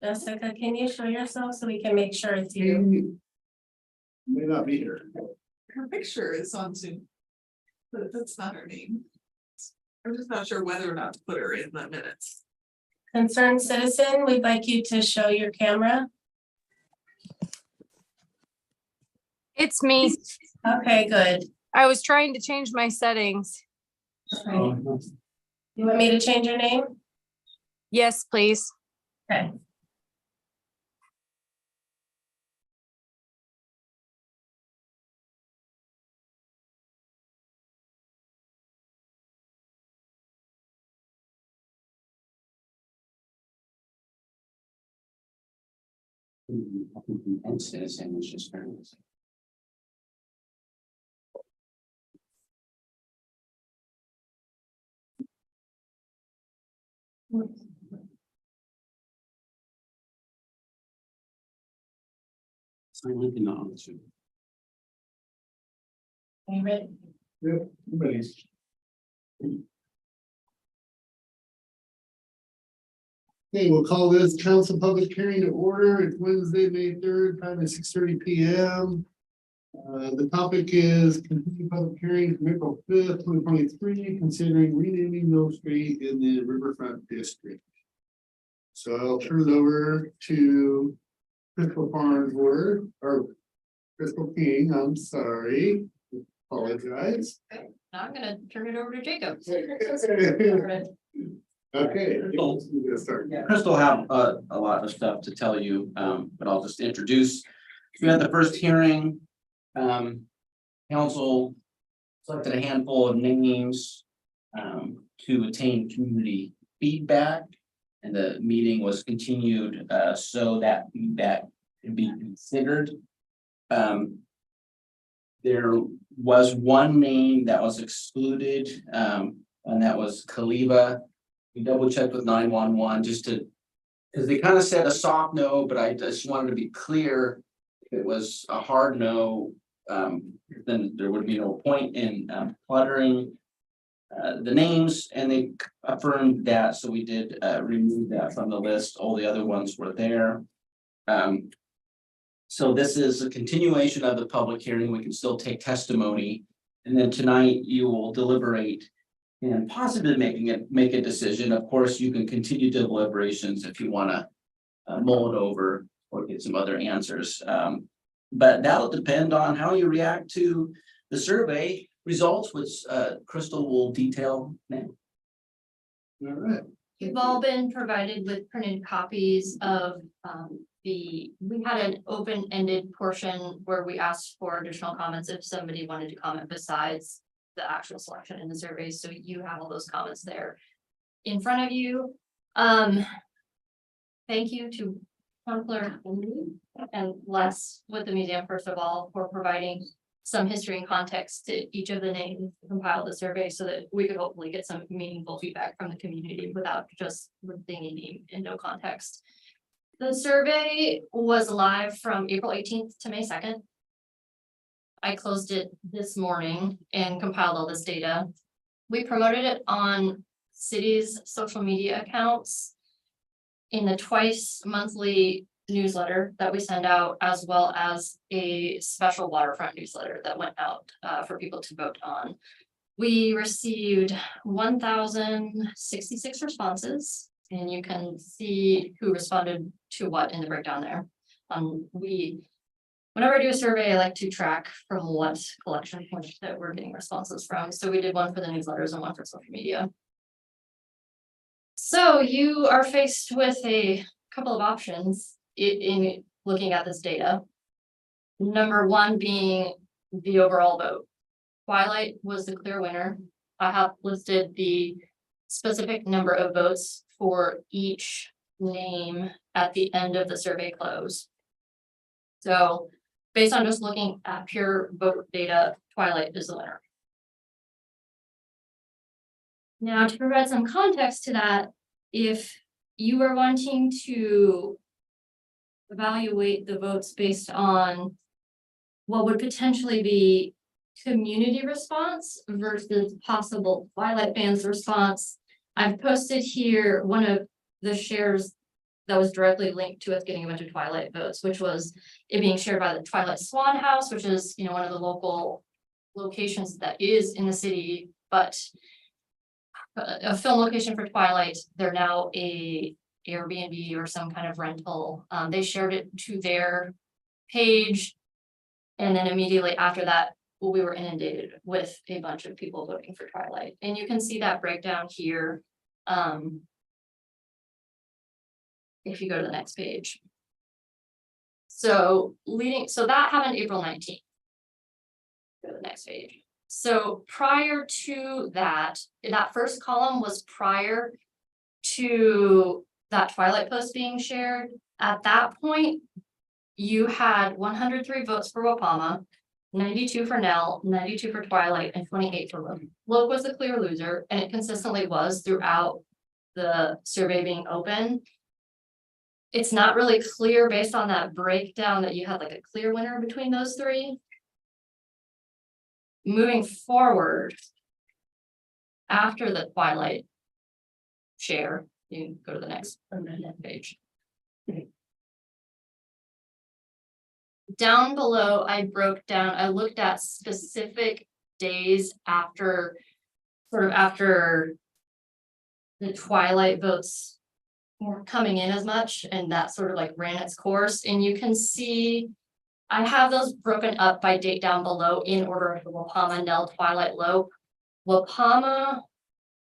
Jessica, can you show yourself so we can make sure it's you? May not be here. Her picture is on Zoom. But that's not her name. I'm just not sure whether or not to put her in the minutes. Concerned citizen, we'd like you to show your camera. It's me. Okay, good. I was trying to change my settings. Okay. You want me to change your name? Yes, please. Okay. And citizen was just very. Silent and on Zoom. Are you ready? Yep, everybody's. Okay, we'll call this council public hearing to order. It's Wednesday, May 3rd, time is 6:30 PM. The topic is continued public hearing from April 5th, 2023, considering renaming Mill Street in the Riverfront District. So I'll turn it over to Crystal Farnsworth, or Crystal King, I'm sorry. Apologize. Now I'm gonna turn it over to Jacob. Okay. We'll start. Yeah, Crystal have a lot of stuff to tell you, but I'll just introduce. We had the first hearing. Council selected a handful of names to attain community feedback. And the meeting was continued so that feedback can be considered. There was one name that was excluded, and that was Kaliva. We double checked with 911 just to, because they kind of said a soft no, but I just wanted to be clear. If it was a hard no, then there would be no point in cluttering the names, and they affirmed that, so we did remove that from the list. All the other ones were there. So this is a continuation of the public hearing. We can still take testimony, and then tonight you will deliberate and possibly make a decision. Of course, you can continue deliberations if you want to mull it over or get some other answers. But that'll depend on how you react to the survey results, which Crystal will detail now. All right. You've all been provided with printed copies of we had an open-ended portion where we asked for additional comments if somebody wanted to comment besides the actual selection in the survey, so you have all those comments there in front of you. Thank you to Counselor Henry and Les with the museum, first of all, for providing some history and context to each of the names to compile the survey so that we could hopefully get some meaningful feedback from the community without just listing a name in no context. The survey was live from April 18th to May 2nd. I closed it this morning and compiled all this data. We promoted it on city's social media accounts in the twice monthly newsletter that we send out, as well as a special waterfront newsletter that went out for people to vote on. We received 1,066 responses, and you can see who responded to what in the breakdown there. Whenever I do a survey, I like to track from what collection point that we're getting responses from. So we did one for the newsletters and one for social media. So you are faced with a couple of options in looking at this data. Number one being the overall vote. Twilight was the clear winner. I have listed the specific number of votes for each name at the end of the survey close. So based on just looking at pure vote data, Twilight is the winner. Now, to provide some context to that, if you are wanting to evaluate the votes based on what would potentially be community response versus possible Twilight fans response, I've posted here one of the shares that was directly linked to us getting a bunch of Twilight votes, which was it being shared by the Twilight Swan House, which is, you know, one of the local locations that is in the city, but a film location for Twilight, they're now a Airbnb or some kind of rental. They shared it to their page. And then immediately after that, we were inundated with a bunch of people voting for Twilight, and you can see that breakdown here. If you go to the next page. So that happened April 19th. Go to the next page. So prior to that, that first column was prior to that Twilight post being shared. At that point, you had 103 votes for Wapama, 92 for Nell, 92 for Twilight, and 28 for Loke. Loke was the clear loser, and it consistently was throughout the survey being open. It's not really clear based on that breakdown that you had like a clear winner between those three. Moving forward, after the Twilight share, you can go to the next page. Down below, I looked at specific days after, sort of after the Twilight votes weren't coming in as much, and that sort of like ran its course, and you can see I have those broken up by date down below in order of the Wapama, Nell, Twilight, Loke. Wapama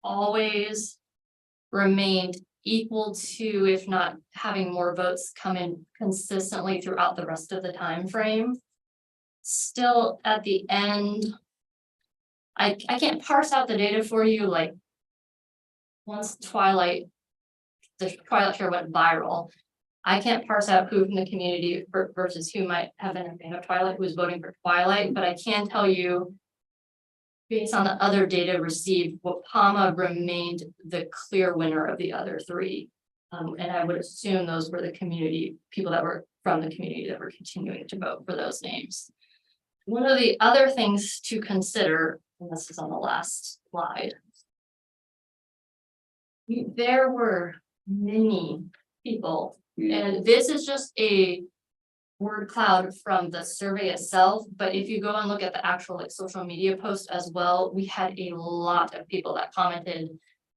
always remained equal to, if not having more votes come in consistently throughout the rest of the time frame. Still at the end, I can't parse out the data for you, like once the Twilight share went viral, I can't parse out who from the community versus who might have been a fan of Twilight, who was voting for Twilight, but I can tell you, based on the other data received, Wapama remained the clear winner of the other three. And I would assume those were the community, people that were from the community that were continuing to vote for those names. One of the other things to consider, and this is on the last slide. There were many people, and this is just a word cloud from the survey itself, but if you go and look at the actual like social media post as well, we had a lot of people that commented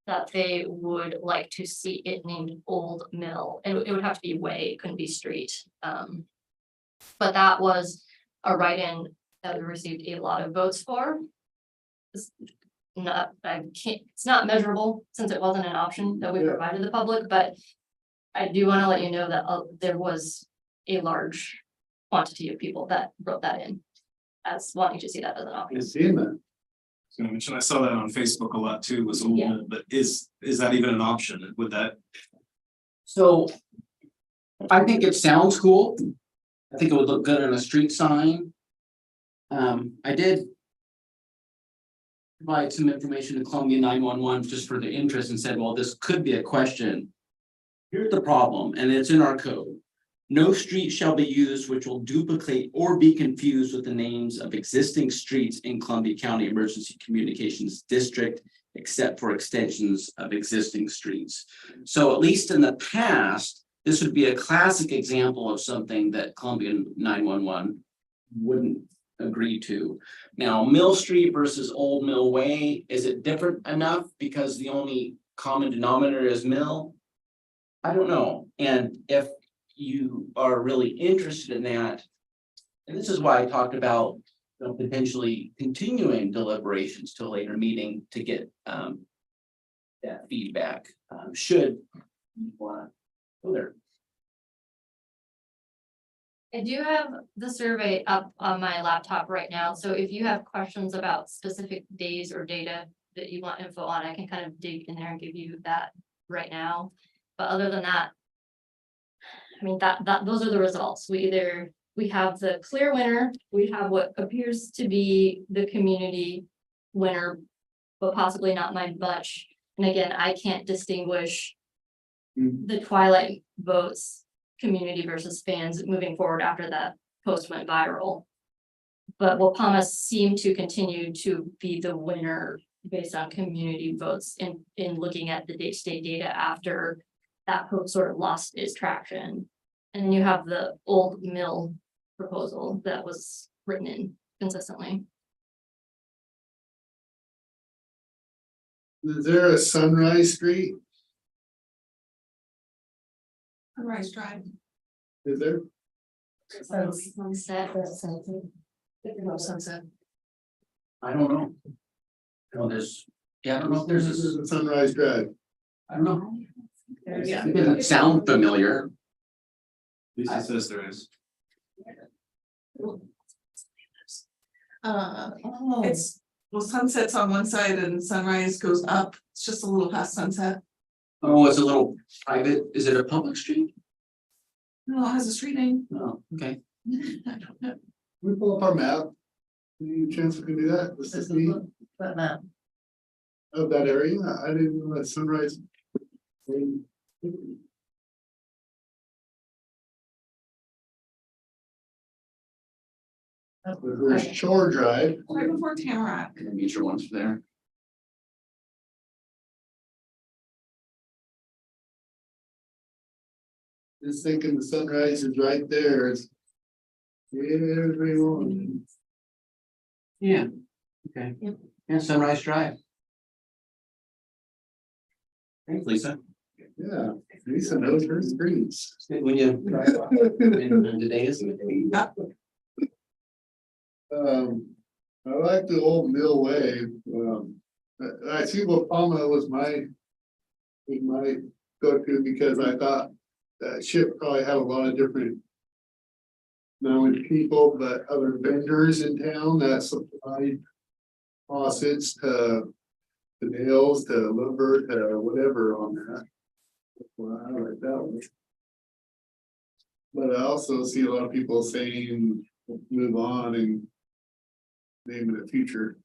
that they would like to see it named Old Mill, and it would have to be way, it couldn't be street. But that was a write-in that we received a lot of votes for. It's not measurable since it wasn't an option that we provided the public, but I do want to let you know that there was a large quantity of people that wrote that in as wanting to see that as an option. I've seen that. So I mentioned, I saw that on Facebook a lot too, was old, Yeah. but is that even an option? Would that, So I think it sounds cool. I think it would look good on a street sign. I did provide some information to Columbia 911 just for the interest and said, well, this could be a question. Here's the problem, and it's in our code. No street shall be used which will duplicate or be confused with the names of existing streets in Columbia County Emergency Communications District, except for extensions of existing streets. So at least in the past, this would be a classic example of something that Columbia 911 wouldn't agree to. Now, Mill Street versus Old Mill Way, is it different enough because the only common denominator is Mill? I don't know. And if you are really interested in that, and this is why I talked about potentially continuing deliberations to a later meeting to get that feedback, should you want to go there. I do have the survey up on my laptop right now, so if you have questions about specific days or data that you want info on, I can kind of dig in there and give you that right now. But other than that, I mean, those are the results. We have the clear winner, we have what appears to be the community winner, but possibly not by much. And again, I can't distinguish the Twilight votes, community versus fans moving forward after that post went viral. But Wapama seemed to continue to be the winner based on community votes in looking at the state data after that sort of lost its traction. And then you have the old mill proposal that was written in consistently. Is there a Sunrise Street? Sunrise Drive. Is there? Sunset. No, Sunset. I don't know. No, there's, yeah, I don't know if there's This this, is a Sunrise Drive. I don't know. Yeah. It doesn't sound familiar. Lisa says there is. It's, well, Sunset's on one side and Sunrise goes up. It's just a little past Sunset. Oh, it's a little private, is it a public street? No, it has a street name. No, okay. I don't know. We pull up our map. Any chance we can do that? This is the of that area. I didn't know that Sunrise. There's Shore Drive. Right before Tamarack. And then get your ones there. Just thinking the sunrise is right there. It's. Everyone. Yeah, okay. Yeah, Sunrise Drive. Thanks, Lisa. Yeah, Lisa knows her streets. When you drive by, and today is the day. I like the old Mill Way. I see Wapama was my go-to because I thought that ship probably had a lot of different. Not only people, but other vendors in town that supplied faucets to nails to lumber to whatever on that. Well, I like that one. But I also see a lot of people saying, move on and name it a future.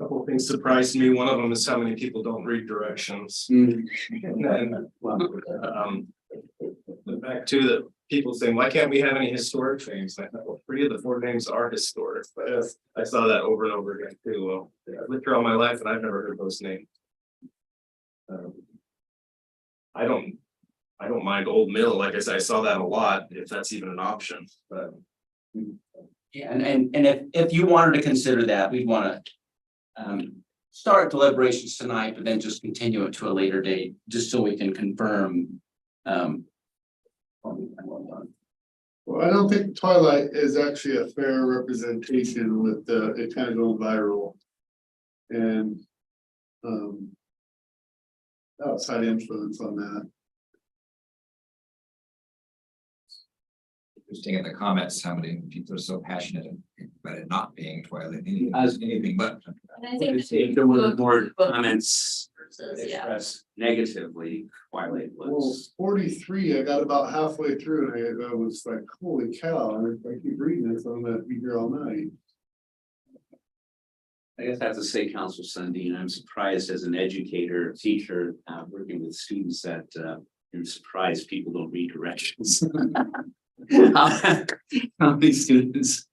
Couple of things surprised me. One of them is how many people don't read directions. And then, the fact too, that people saying, why can't we have any historic names? And I thought, well, 3 of the 4 names are historic, but I saw that over and over again too. Well, I've lived here all my life and I've never heard those names. I don't mind Old Mill, like I said, I saw that a lot, if that's even an option, but. Yeah, and if you wanted to consider that, we'd wanna. Start deliberations tonight, but then just continue it to a later date, just so we can confirm. Well, I don't think Twilight is actually a fair representation with it kind of going viral. And. Outside influence on that. Interesting in the comments, how many people are so passionate about it not being Twilight, anything but. And I think If there were more comments versus, yeah, expressed negatively, Twilight Well, was. 43, I got about halfway through and I was like, holy cow, I keep reading this, I'm gonna be here all night. I guess I have to say, Council Sundin, I'm surprised as an educator, teacher, working with students that, I'm surprised people don't read directions. How many students?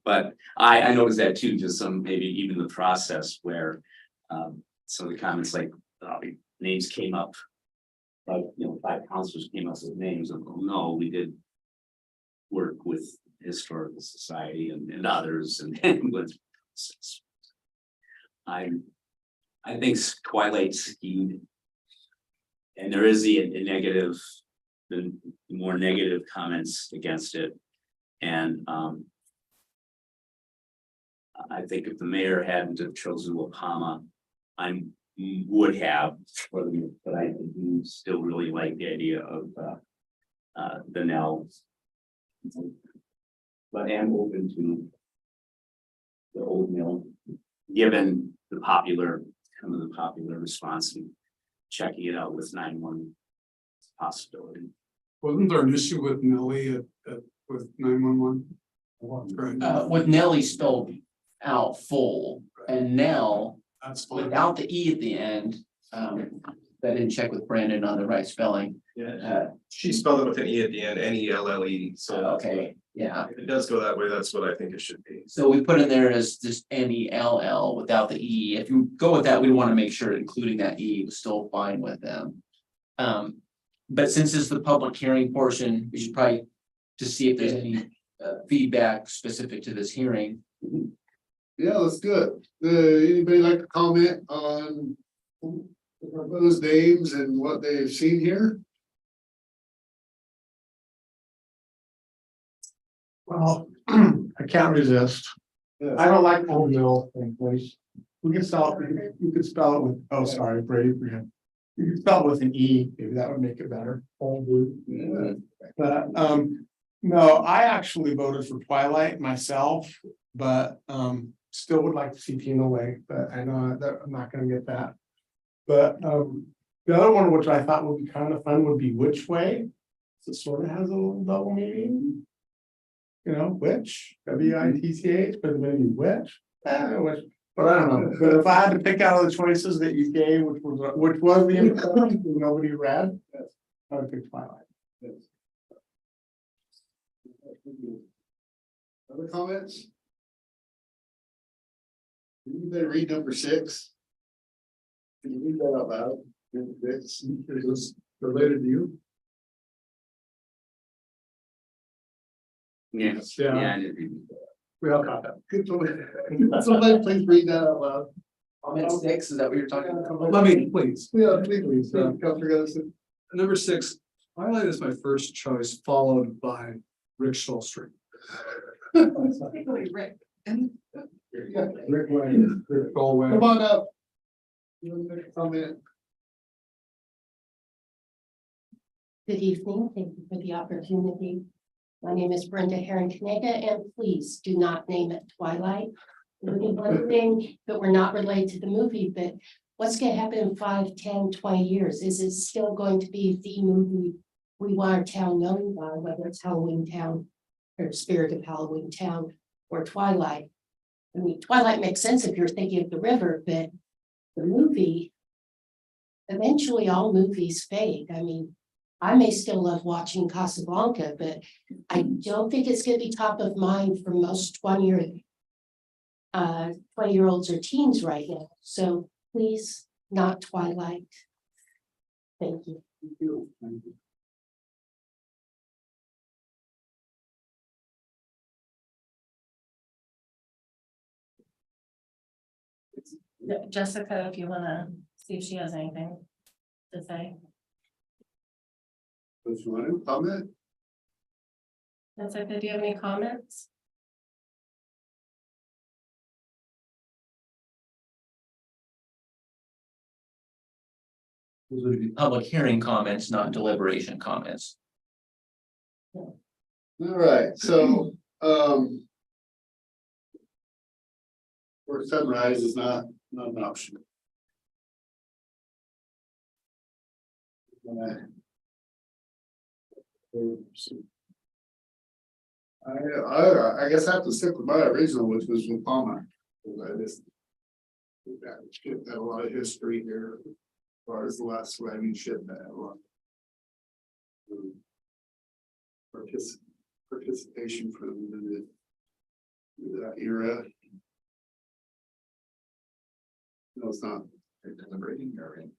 But I noticed that too, just some, maybe even the process where, some of the comments like, names came up. Like, 5 counselors came up with names of, oh, no, we did work with Historical Society and others and with. I think Twilight skewed. And there is the negative, the more negative comments against it. And I think if the mayor hadn't have chosen Wapama, I would have, but I do still really like the idea of the Nell. But I am open to the Old Mill, given the popular response and checking it out with 911 possibility. Wasn't there an issue with Nellie with 911? Right. With Nelly spelled out full and Nell That's fine. without the E at the end. I didn't check with Brandon on the right spelling. Yeah, she spelled it with an E at the end, NELLE, so. Okay, yeah. If it does go that way, that's what I think it should be. So we put in there as just MELL without the E. If you go with that, we want to make sure including that E was still fine with them. But since it's the public hearing portion, we should probably just see if there's any feedback specific to this hearing. Yeah, let's do it. Anybody like to comment on those names and what they've seen here? Well, I can't resist. I don't like Old Mill thing, please. We can spell it, you could spell it with, oh, sorry, Brady, Graham. You could spell it with an E, maybe that would make it better. Old Blue. But, no, I actually voted for Twilight myself, but, still would like to see Tina Way, but I know that I'm not gonna get that. But, the other one, which I thought would be kind of fun, would be Which Way. So it sort of has a little double meaning. You know, which, WITCH, but maybe which, which, but I don't know, but if I had to pick out of the choices that you gave, which was the important, that nobody read, I would pick Twilight. Other comments? Anybody read number 6? Can you read that out loud? It's related to you. Yes, Yeah. yeah, I did read it. We all got that. Could somebody please read that out loud? Comment 6, is that what you're talking about? Let me, please. Yeah, please, Counselor Gunnison. Number 6, Twilight is my first choice, followed by Rick Street. Particularly Rick. And Rick Way, Rick Galway. Come on up. You want to make a comment? Good evening. Thank you for the opportunity. My name is Brenda Herring-Knega, and please do not name it Twilight. It would be one thing that we're not related to the movie, but what's going to happen in 5, 10, 20 years? Is it still going to be the movie we want our town known by, whether it's Halloween Town or Spirit of Halloween Town or Twilight? I mean, Twilight makes sense if you're thinking of the river, but the movie, eventually all movies fade. I mean, I may still love watching Casablanca, but I don't think it's gonna be top of mind for most 20-year-olds or teens right now. So please, not Twilight. Thank you. Jessica, if you wanna see if she has anything to say. If you want to comment? Jessica, do you have any comments? Those would be public hearing comments, not deliberation comments. All right, so, or sunrise is not an option. I guess I have to stick with my original, which was with Palmer. I just. That had a lot of history here, as far as the last wagon ship that had a lot. Participation from that era. No, it's not. Deliberating or in.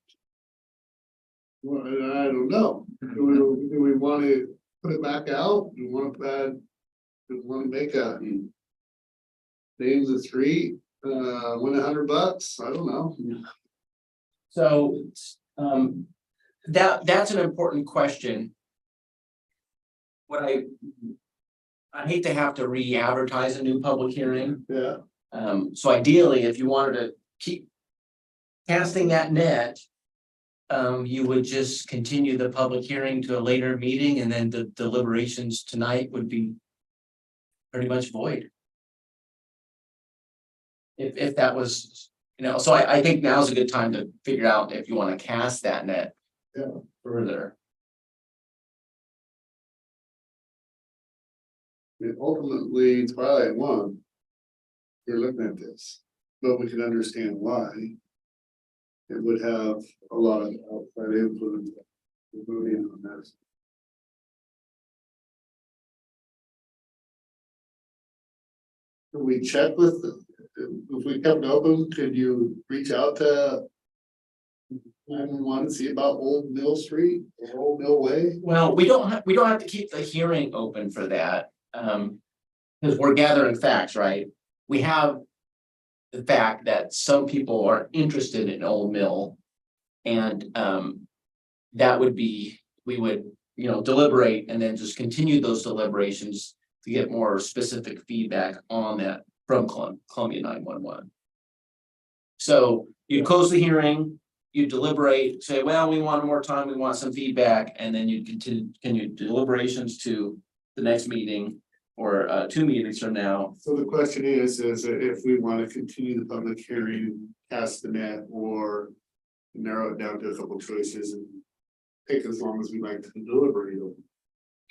Well, I don't know. Do we want to put it back out? Do we want to make a names of street, win $100? I don't know. So, that's an important question. What I hate to have to re-advertise a new public hearing. Yeah. So ideally, if you wanted to keep casting that net, you would just continue the public hearing to a later meeting, and then the deliberations tonight would be pretty much void. If that was, so I think now's a good time to figure out if you want to cast that net further. I mean, ultimately, Twilight won. You're looking at this, but we can understand why. it would have a lot of outside influence. Voting on this. Can we check with, if we kept open, could you reach out to 911 and see about Old Mill Street, or Old Mill Way? Well, we don't have to keep the hearing open for that, because we're gathering facts, right? We have the fact that some people are interested in Old Mill. And, that would be, we would, deliberate and then just continue those deliberations to get more specific feedback on that from Columbia 911. So you close the hearing, you deliberate, say, well, we want more time, we want some feedback, and then you continue deliberations to the next meeting or 2 meetings from now. So the question is if we want to continue the public hearing, cast the net, or narrow it down to a couple choices and take as long as we like to deliberate.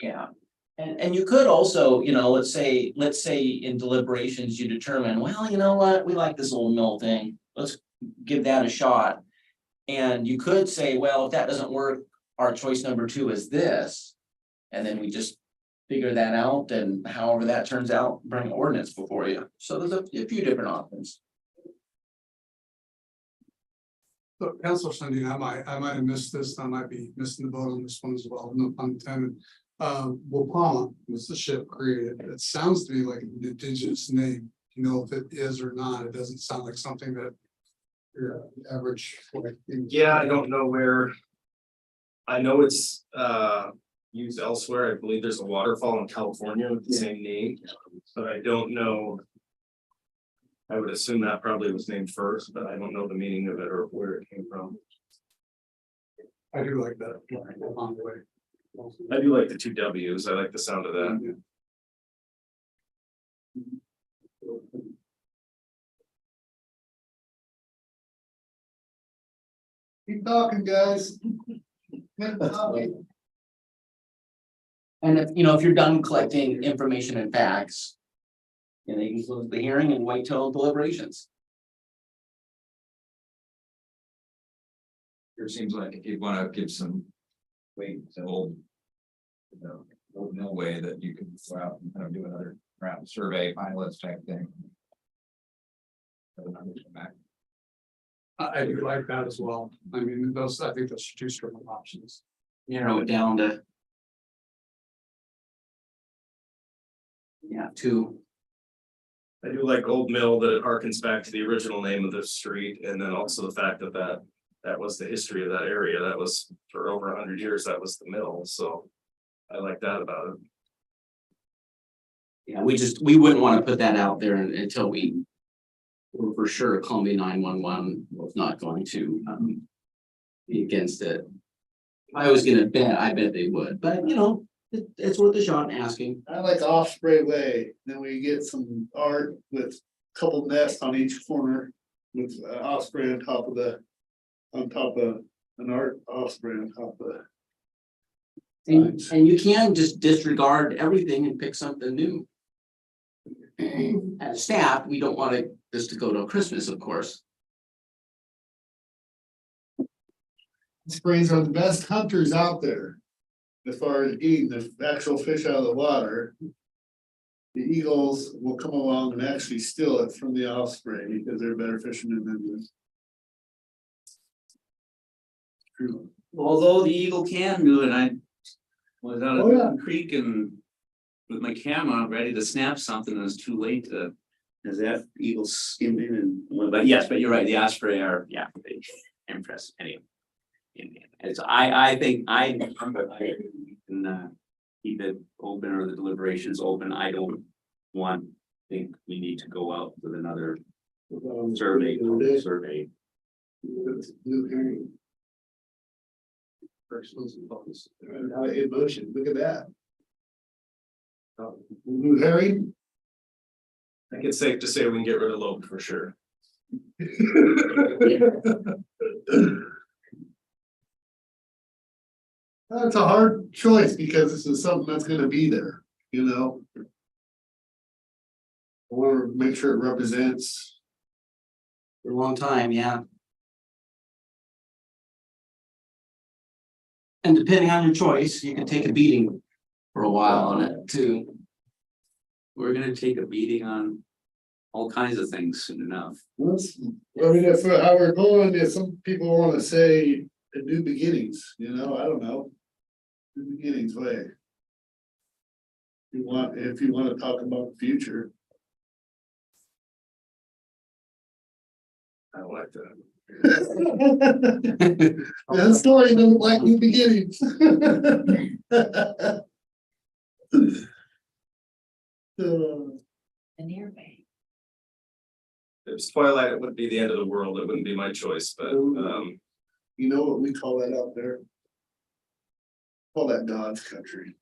Yeah, and you could also, let's say in deliberations, you determine, well, you know what, we like this Old Mill thing, let's give that a shot. And you could say, well, if that doesn't work, our choice number 2 is this. And then we just figure that out, and however that turns out, bring ordinance before you. So there's a few different options. So Councilor Sunday, I might have missed this, I might be missing the boat on this one as well, no pun intended. Wapama was the ship created, it sounds to me like an indigenous name, if it is or not, it doesn't sound like something that. Your average. Yeah, I don't know where. I know it's used elsewhere. I believe there's a waterfall in California with the same name, but I don't know. I would assume that probably was named first, but I don't know the meaning of it or where it came from. I do like that. On the way. I do like the 2 W's. I like the sound of that. Keep talking, guys. Keep talking. And if you're done collecting information and facts, you can close the hearing and wait till deliberations. It seems like if you wanna give some weight to Old Mill Way, that you can go out and kind of do another round survey, finalist type thing. I do like that as well. I mean, I think those are 2 strong options. Narrow it down to. Yeah, 2. I do like Old Mill, that it harkens back to the original name of the street, and then also the fact that was the history of that area. That was for over 100 years, that was the mill, so I like that about it. Yeah, we wouldn't want to put that out there until we were for sure Columbia 911 was not going to be against it. I was gonna bet, I bet they would, but it's worth a shot asking. I like Osprey Way, then we get some art with a couple nests on each corner with osprey on top of an art osprey on top of it. And you can just disregard everything and pick something new. As staff, we don't want this to go to Christmas, of course. Ospreys are the best hunters out there. As far as eating the actual fish out of the water. The eagles will come along and actually steal it from the osprey because they're better fishermen than this. True. Although the eagle can do it, I was out Oh, yeah. at the creek and with my camera ready to snap something, and it was too late to. As that eagle skimmed in and, but yes, but you're right, the osprey are, they impressive anyway. And so I think I can keep it open, or the deliberations open. I don't think we need to go out with another survey. Blue herring. In motion, look at that. Blue herring. I think it's safe to say we can get rid of Logan for sure. That's a hard choice because this is something that's gonna be there, I wanna make sure it represents. For a long time, yeah. And depending on your choice, you can take a beating for a while on it too. We're gonna take a beating on all kinds of things soon enough. I mean, if how we're going, if some people wanna say new beginnings, you know, I don't know. New beginnings way. If you wanna talk about the future. I like that. That story doesn't like new beginnings. The nearby. If it's Twilight, it wouldn't be the end of the world. It wouldn't be my choice, but You know what we call that out there? Call that God's country.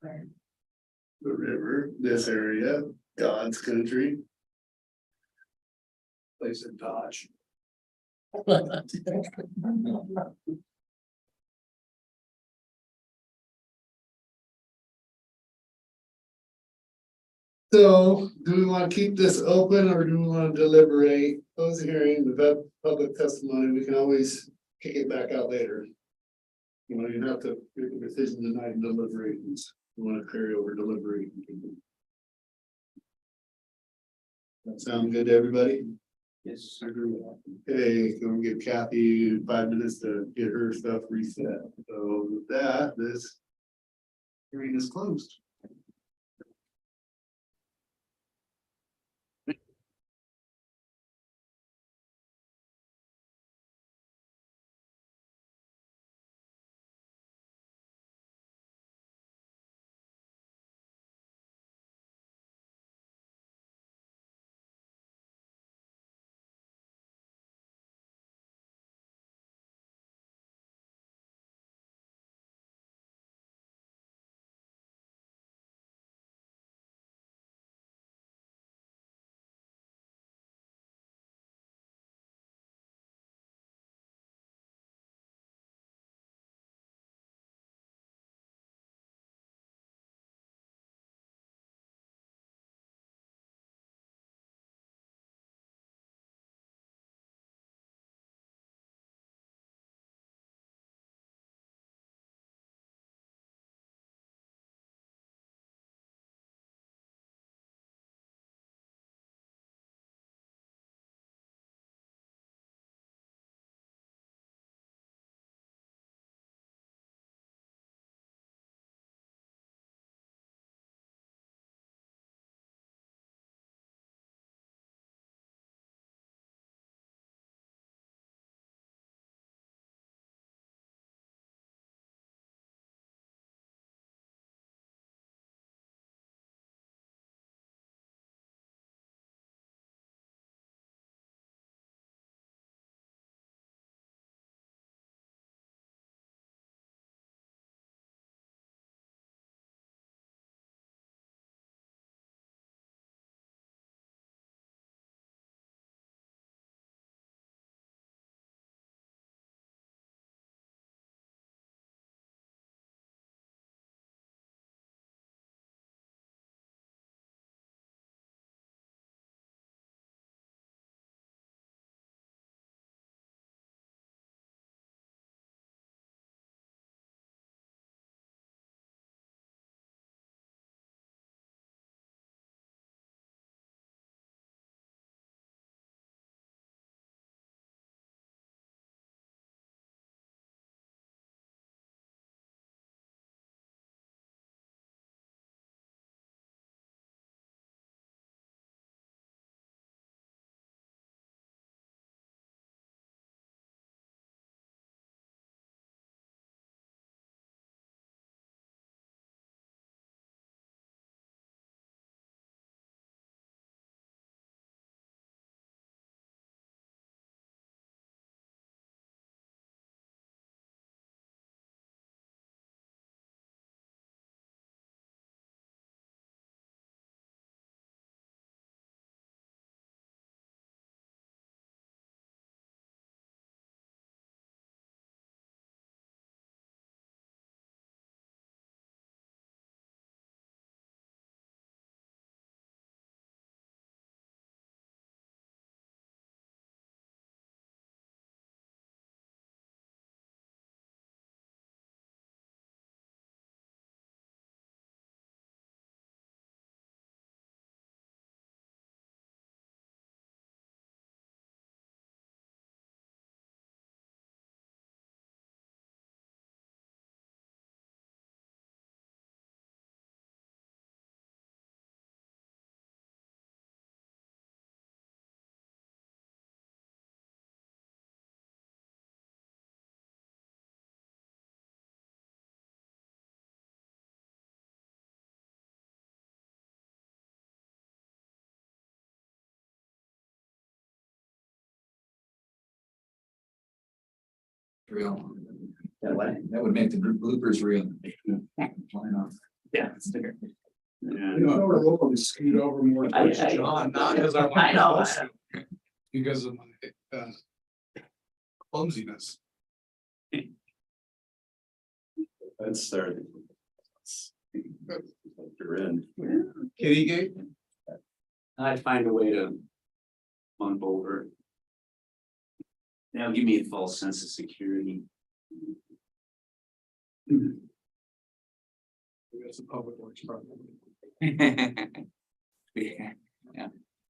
Where? The river, this area, God's country. Place in Dodge. So, do we wanna keep this open or do we wanna deliberate? Close the hearing, we've got public testimony, we can always kick it back out later. You know, you have to make a decision tonight in deliberations, you wanna carry over deliberating. That sound good to everybody? Yes, I agree with that. Okay, gonna give Kathy 5 minutes to get her stuff reset, so with that, this hearing is closed. Real. That way. That would make the bloopers real. Why not? Yeah. it's bigger. Yeah. You know, we're looking to scoot over more I- towards I- John, not because I want. I know. to, because of my clumsiness. Let's start. You're in. Kitty gate? I'd find a way to bump over. That'll give me a false sense of security. That's a public works problem. Yeah,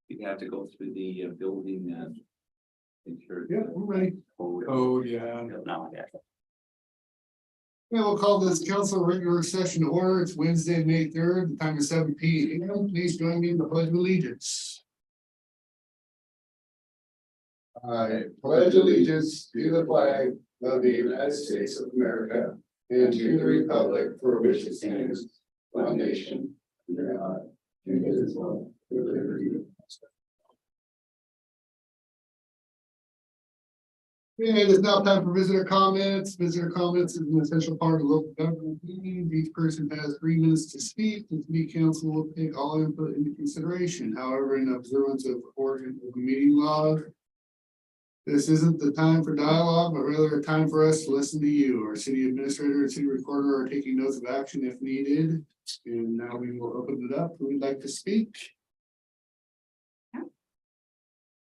you'd have to go through the building. Insurance. Yeah, we're ready. Oh, yeah. No, yeah. Yeah, we'll call this council regular session to order. It's Wednesday, May 3rd, the time is 7 p.m. Please join me in the pledge of allegiance. I pledge allegiance to the flag of the United States of America and to the republic for which it stands, one nation, under God, indivisible, with liberty. Okay, it is now time for visitor comments. Visitor comments is an essential part of local government meetings. Each person has 3 minutes to speak. The city council will take all input into consideration. However, in observance of Oregon open meeting law, this isn't the time for dialogue, but rather a time for us to listen to you. Our city administrator and city recorder are taking notes of action if needed. And now we will open it up. Who would like to speak?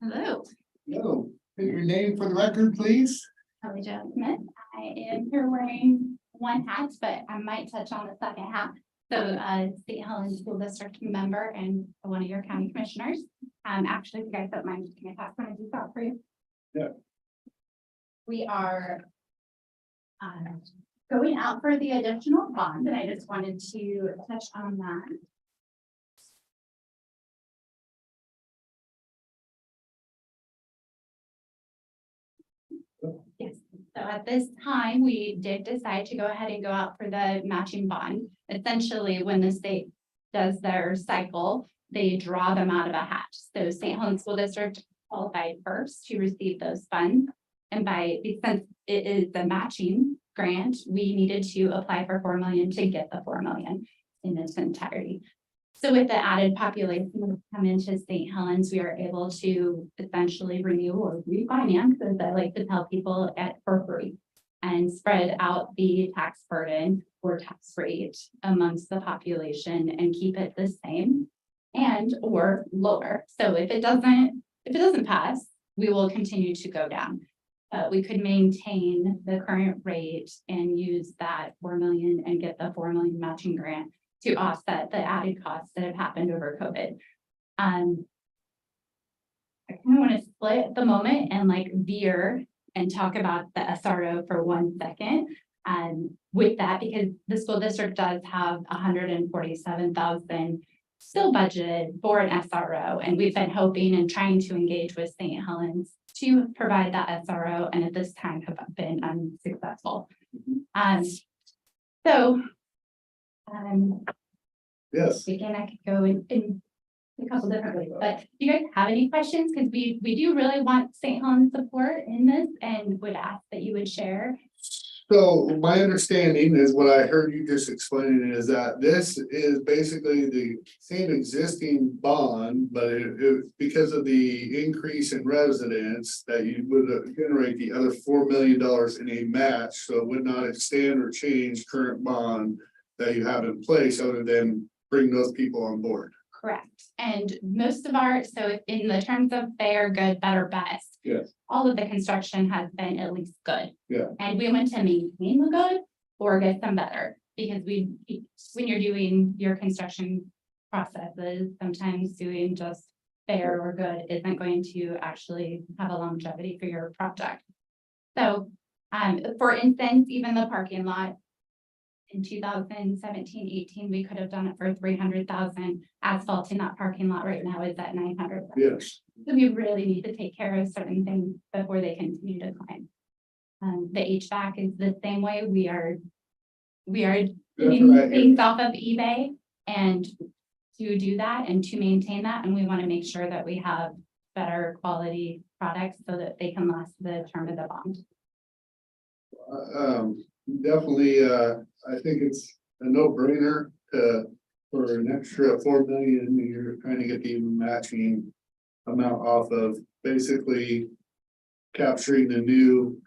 Hello, No. State your name for the record, please. Kelly Jo Smith. I am here wearing one hat, but I might touch on the second hat. So, St. Helens School District member and one of your county commissioners. Actually, if you guys don't mind, just give me a pass when I do that for you. Yeah. We are going out for the additional bond, and I just wanted to touch on that. Yes, so at this time, we did decide to go ahead and go out for the matching bond. Essentially, when the state does their cycle, they draw them out of a hat. So St. Helens School District qualified first to receive those funds. And since it is the matching grant, we needed to apply for 4 million to get the 4 million in its entirety. So with the added population that's come into St. Helens, we are able to essentially renew or refinance, as I like to tell people, for free, and spread out the tax burden or tax rate amongst the population and keep it the same and or lower. So if it doesn't pass, we will continue to go down. We could maintain the current rate and use that 4 million and get the 4 million matching grant to offset the added costs that have happened over COVID. I kind of want to split at the moment and veer and talk about the SRO for 1 second. With that, because the school district does have 147,000 still budgeted for an SRO, and we've been hoping and trying to engage with St. Helens to provide that SRO, and at this time have been unsuccessful. Yes. Again, I could go in a couple different ways, but do you guys have any questions? Because we do really want St. Helens support in this and would ask that you would share. So my understanding is what I heard you just explaining is that this is basically the same existing bond, but it because of the increase in residents that you would generate the other $4 million in a match, so it would not extend or change current bond that you have in place other than bring those people on board. Correct. And most of so in the terms of fair, good, better, best. Yes. All of the construction has been at least good. Yeah. And we want to maintain the good or get some better, because when you're doing your construction processes, sometimes doing just fair or good isn't going to actually have a longevity for your project. So, for instance, even the parking lot, in 2017-18, we could have done it for 300,000. Asphalt in that parking lot right now is at 900,000. Yes. So we really need to take care of certain things before they continue to climb. The HVAC is the same way. We are getting right. things off of eBay, and to do that and to maintain that, and we want to make sure that we have better quality products so that they can last the term of the bond. Definitely, I think it's a no-brainer for an extra 4 million, you're trying to get the matching amount off of basically capturing the new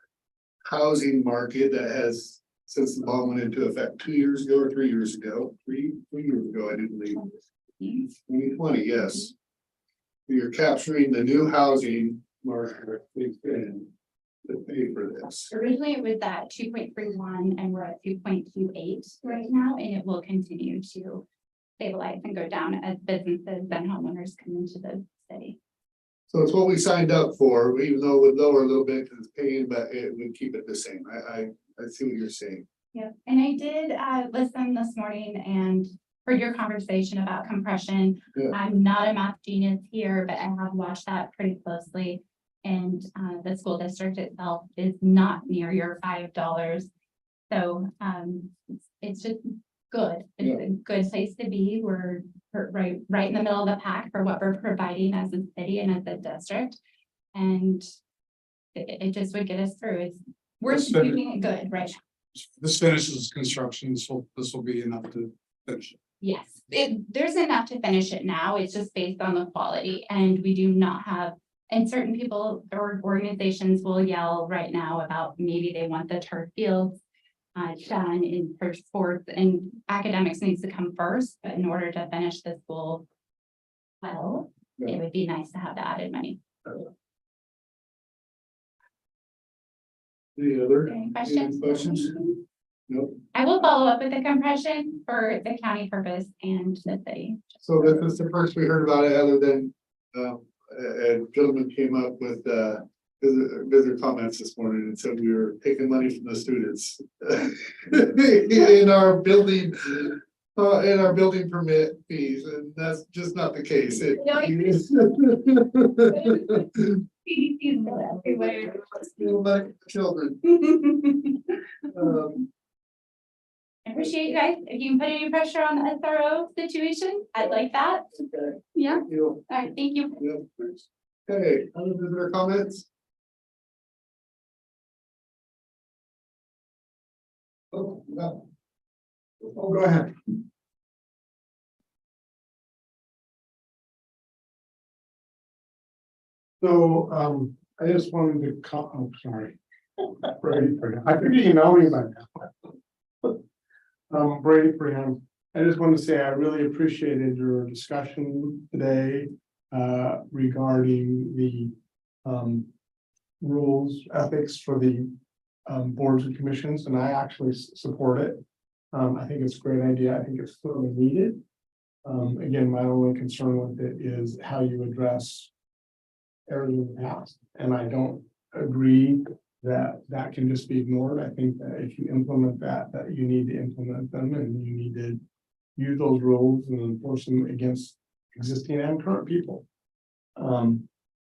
housing market that has, since the bond went into effect 2 years ago or 3 years ago, three years ago, I do believe. 2020, yes. You're capturing the new housing market to pay for this. Originally, it was at 2.31 and we're at 2.28 right now, and it will continue to stabilize and go down as businesses and homeowners come into the city. So it's what we signed up for, even though it would lower a little bit because it's paying, but it would keep it the same. I see what you're saying. Yeah, and I did listen this morning and heard your conversation about compression. Yeah. I'm not a math genius here, but I have watched that pretty closely. And the school district itself is not near your $5. So it's just good. It's a good place to be. We're right in the middle of the pack for what we're providing as a city and as a district. And it just would get us through. We're doing it good, right? This finishes construction, this will be enough to finish it. Yes, there's enough to finish it now. It's just based on the quality, and we do not have, and certain people or organizations will yell right now about maybe they want the turf fields done in for sports, and academics needs to come first, but in order to finish the school well, it would be nice to have the added money. Any other Any questions? questions? Nope. I will follow up with the compression for the county purpose and the city. So this is the first we heard about it, other than, a gentleman came up with, visitor comments this morning and said we were taking money from the students in our building permit fees, and that's just not the case. Steal money from children. I appreciate you guys. If you can put any pressure on the SRO situation, I'd like that. Okay. Yeah, You know, all right, thank you. yeah, thanks. Okay, other visitor comments? Oh, no. Oh, go ahead. So, I just wanted to I'm sorry. Brady, I think you know me by now. Brady Freeman, I just wanted to say I really appreciated your discussion today regarding the rules, ethics for the boards and commissions, and I actually support it. I think it's a great idea. I think it's clearly needed. Again, my only concern with it is how you address errors in the past, and I don't agree that that can just be ignored. I think that if you implement that you need to implement them, and you need to use those rules and enforce them against existing and current people. And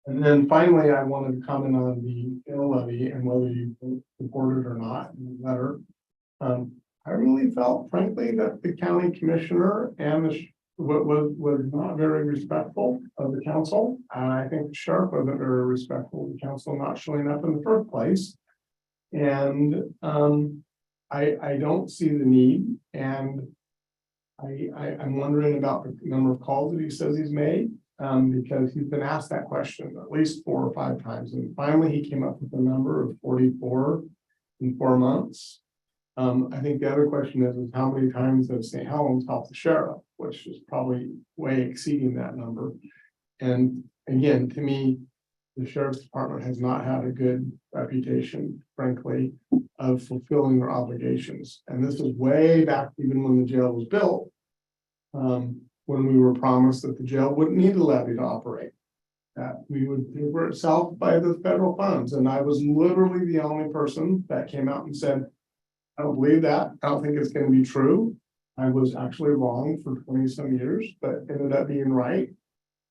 then finally, I wanted to comment on the ill levy and whether you support it or not in the letter. I really felt frankly that the county commissioner and the was not very respectful of the council. And I think the sheriff wasn't very respectful of the council not showing up in the first place. And I don't see the need, and I'm wondering about the number of calls that he says he's made, because he's been asked that question at least 4 or 5 times. And finally, he came up with a number of 44 in 4 months. I think the other question is how many times has St. Helens helped the sheriff, which is probably way exceeding that number. And again, to me, the sheriff's department has not had a good reputation, frankly, of fulfilling their obligations. And this is way back even when the jail was built, when we were promised that the jail wouldn't need a levy to operate, that we would pay for itself by the federal funds. And I was literally the only person that came out and said, I don't believe that. I don't think it's going to be true. I was actually wrong for 20 some years, but ended up being right.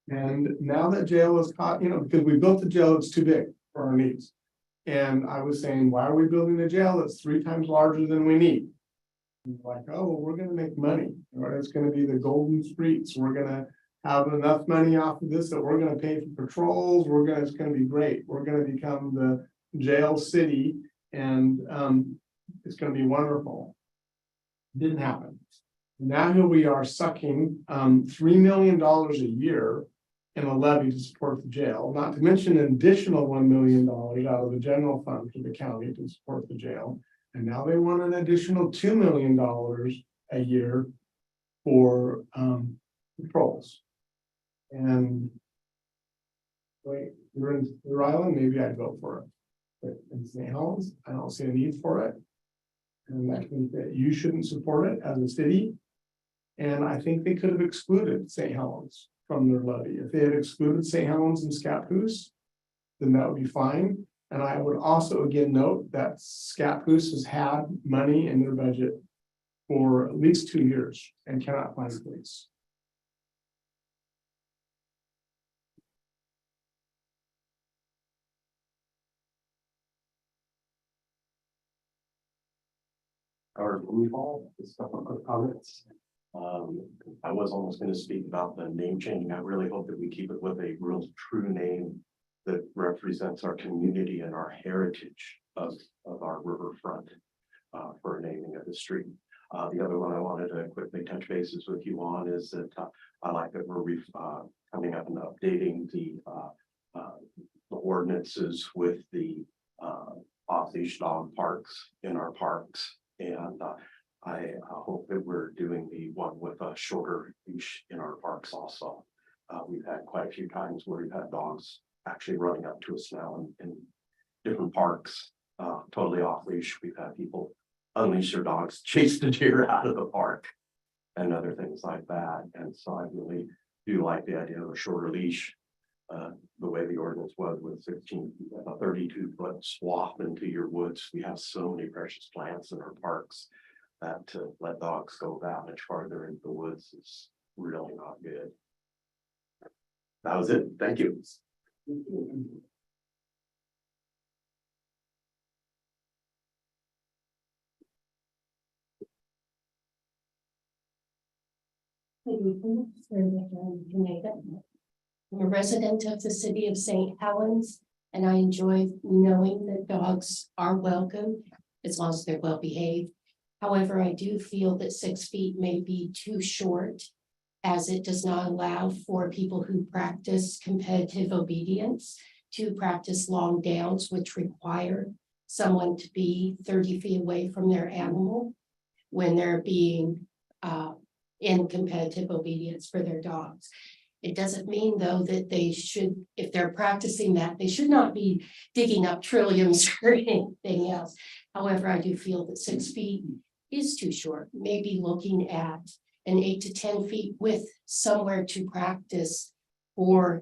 And now that jail is caught, because we built the jail, it's too big for our needs. And I was saying, why are we building a jail that's 3 times larger than we need? And like, oh, well, we're going to make money. Or it's going to be the golden streets. We're going to have enough money off of this that we're going to pay for patrols. It's going to be great. We're going to become the jail city. And it's gonna be wonderful. Didn't happen. Now here we are sucking $3 million a year in a levy to support the jail, not to mention an additional $1 million out of the general fund to the county to support the jail. And now they want an additional $2 million a year for patrols. And wait, you're in Rhode Island, maybe I'd vote for it. But in St. Helens, I don't see a need for it. And I think that you shouldn't support it as a city. And I think they could have excluded St. Helens from their levy. If they had excluded St. Helens and Scappoose, then that would be fine. And I would also again note that Scappoose has had money in their budget for at least 2 years and cannot find police. Or recall, just a couple of quick comments. I was almost going to speak about the name changing. I really hope that we keep it with a real true name that represents our community and our heritage of our riverfront for naming of the street. The other one I wanted to quickly touch bases with you on is that I like that we're coming up and updating the ordinances with the off-leash dog parks in our parks. And I hope that we're doing the one with a shorter leash in our parks also. We've had quite a few times where we've had dogs actually running up to us now in different parks, totally off leash. We've had people unleash their dogs, chase the deer out of the park and other things like that. And so I really do like the idea of a shorter leash. The way the ordinance was with 16, a 32-foot swath into your woods. We have so many precious plants in our parks that to let dogs go that much farther into the woods is really not good. That was it. Thank you. I'm a resident of the city of St. Helens, and I enjoy knowing that dogs are welcome as long as they're well behaved. However, I do feel that 6 feet may be too short, as it does not allow for people who practice competitive obedience to practice long downs, which require someone to be 30 feet away from their animal when they're being in competitive obedience for their dogs. It doesn't mean, though, that they should, if they're practicing that, they should not be digging up trilliums or anything else. However, I do feel that 6 feet is too short, maybe looking at an 8 to 10 feet with somewhere to practice for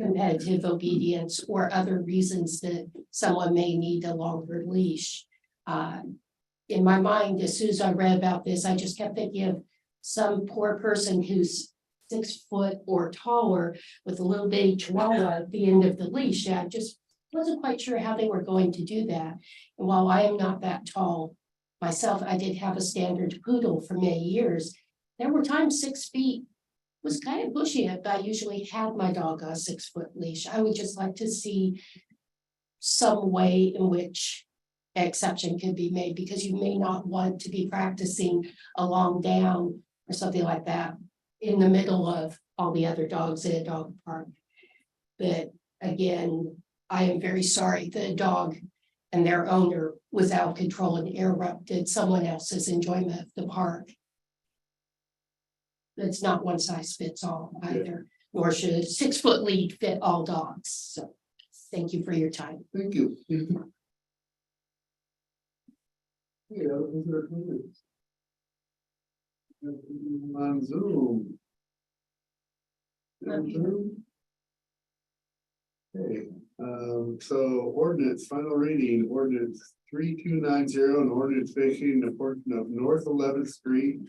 competitive obedience or other reasons that someone may need a longer leash. In my mind, as soon as I read about this, I just kept thinking of some poor person who's 6 foot or taller with a little bitty chihuahua at the end of the leash. I just wasn't quite sure how they were going to do that. And while I am not that tall myself, I did have a standard poodle for many years. There were times 6 feet was kind of bushy, but I usually had my dog on a 6 foot leash. I would just like to see some way in which exception could be made, because you may not want to be practicing a long down or something like that in the middle of all the other dogs in a dog park. But again, I am very sorry the dog and their owner was out of control and interrupted someone else's enjoyment of the park. It's not one size fits all either, nor should a 6 foot lead fit all dogs. So thank you for your time. Thank you. Yeah, those are comments. On Zoom. Okay, so ordinance, final reading, ordinance 3290, an ordinance vacating a portion of North 11th Street.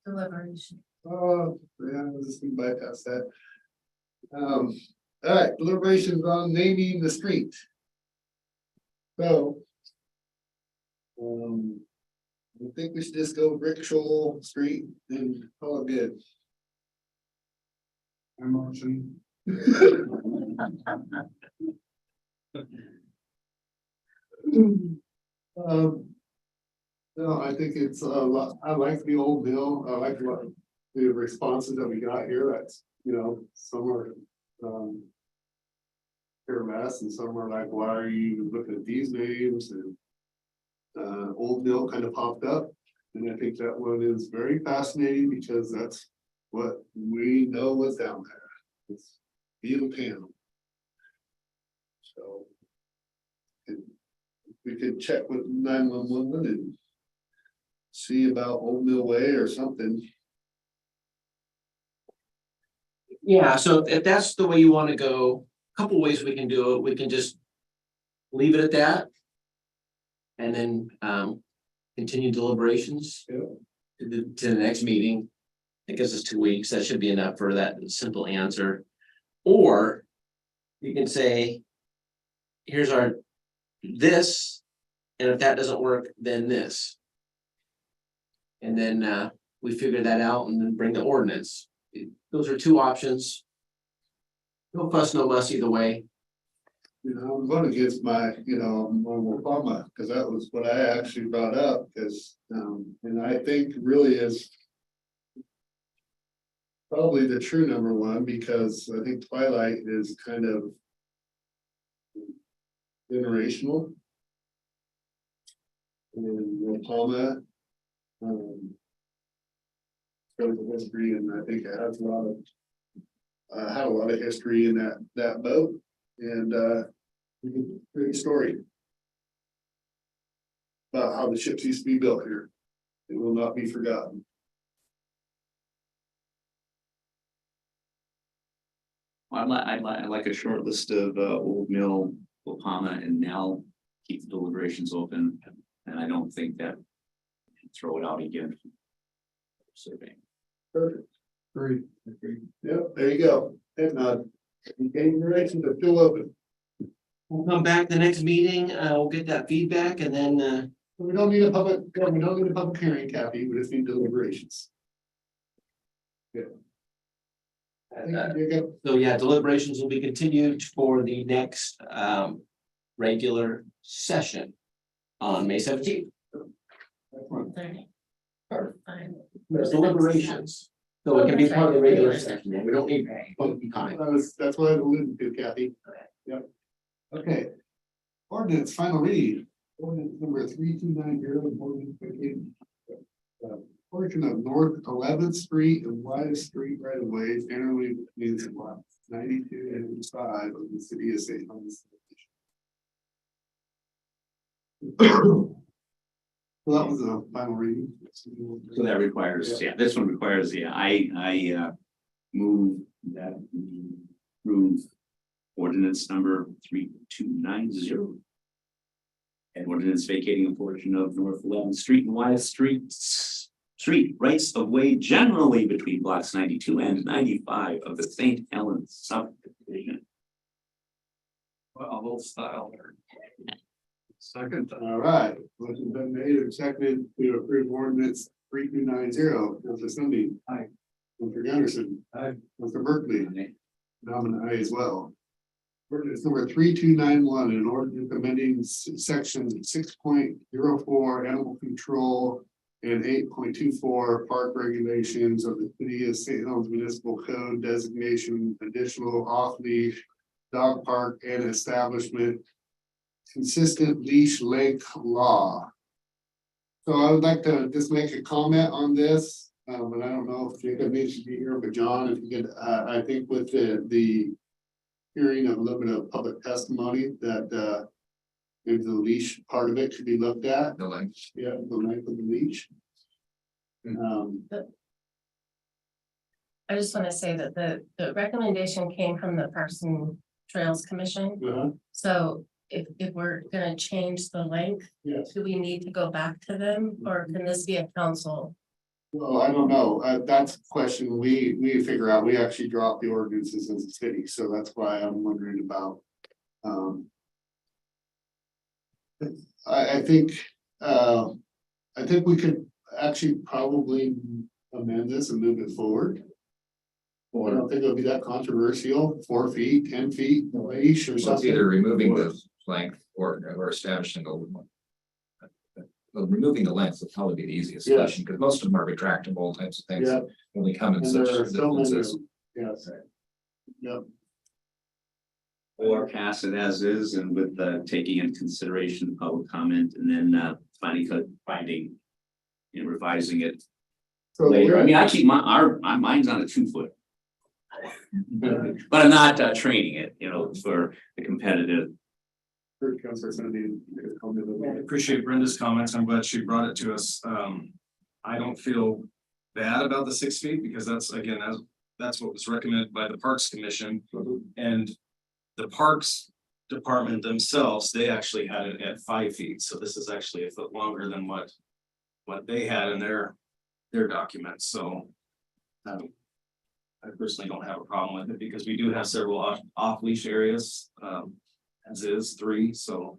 Deliberation. Oh, yeah, I was just gonna bypass that. All right, deliberations on naming the street. So. I think we should just go Rick Shoal Street and call it good. I motion. No, I think it's a lot, I like the old bill, I like what the responses that we got here, that's, some are, fair less, and some are like, why are you looking at these names, and Old Mill kind of popped up, and I think that one is very fascinating, because that's what we know was down there. It's Beaver Panel. So. and we could check with 911 and see about Old Mill Way or something. Yeah, so if that's the way you want to go, a couple ways we can do it, we can just leave it at that. And then continue deliberations. Yeah. To the next meeting. It gives us 2 weeks, that should be enough for that simple answer. Or you can say, here's our this, and if that doesn't work, then this. And then we figure that out and then bring the ordinance. Those are 2 options. No fuss, no muss either way. I'm going against my, Obama, because that was what I actually brought up, because, and I think really is probably the true number one, because I think Twilight is kind of generational. And Obama, the history, and I think it has a lot of, had a lot of history in that boat, and great story about how the ships used to be built here. It will not be forgotten. I'd like a short list of Old Mill, Wapama, and Nell, keep the deliberations open, and I don't think that throw it out again. Survey. Perfect. Great. Yep, there you go. And gaining direction, but still open. We'll come back the next meeting, we'll get that feedback and then We don't need a public hearing, Kathy, we just need deliberations. Yeah. so yeah, deliberations will be continued for the next regular session on May 17th. There's deliberations, so it can be part of the regular session, and we don't need public comment. That's what I alluded to, Kathy. Yep. Okay. Ordinance final read. Ordinance number 3290. Portion of North 11th Street and Wise Street right of way generally means lot 92 and 5 of the city of St. Louis. Well, that was a final reading. So that requires, yeah, this one requires, I move that we approve ordinance number 3290. And ordinance vacating a portion of North 11th Street and Wise Street rights of way generally between blocks 92 and 95 of the St. Helens subdivision. Well, old style there. Second. All right, motion been made and seconded to approve ordinance 3290. Councilor Sunday. Aye. Councilor Gunderson. Aye. Councilor Berkeley. I'm an aye as well. Ordinance number 3291, an ordinance amending section 6.04 animal control and 8.24 park regulations of the city of St. Helens Municipal Code designation additional off-leash dog park and establishment consistent leash length law. So I would like to just make a comment on this, but I don't know if Jacob needs to be here, but John, if you could, I think with the hearing of a little bit of public testimony that maybe the leash part of it could be looked at. The length. Yeah, the length of the leash. I just want to say that the recommendation came from the Parks and Trails Commission. So if we're gonna change the length, Yes. do we need to go back to them, or can this be a council? Well, I don't know. That's a question we figure out. We actually drop the ordinances as a city, so that's why I'm wondering about. I think we could actually probably amend this and move it forward. I don't think it'll be that controversial, 4 feet, 10 feet, leash or So it's something. either removing the length or establishing a well, removing the length would probably be the easiest Yeah. solution, because most of them are retractable types of things. Yeah. Only come in And such there are so many of distances. them. Yes. Yep. Or pass it as is and with taking into consideration public comment and then finding. You know, revising it So later. I mean, actually, mine's on a 2 foot. But I'm not training it, you know, for the competitive. I appreciate Brenda's comments. I'm glad she brought it to us. I don't feel bad about the 6 feet because that's, again, that's what was recommended by the Parks Commission. And the Parks Department themselves, they actually had it at 5 feet. So this is actually a foot longer than what they had in their documents. So I personally don't have a problem with it because we do have several off leash areas, as is 3, so.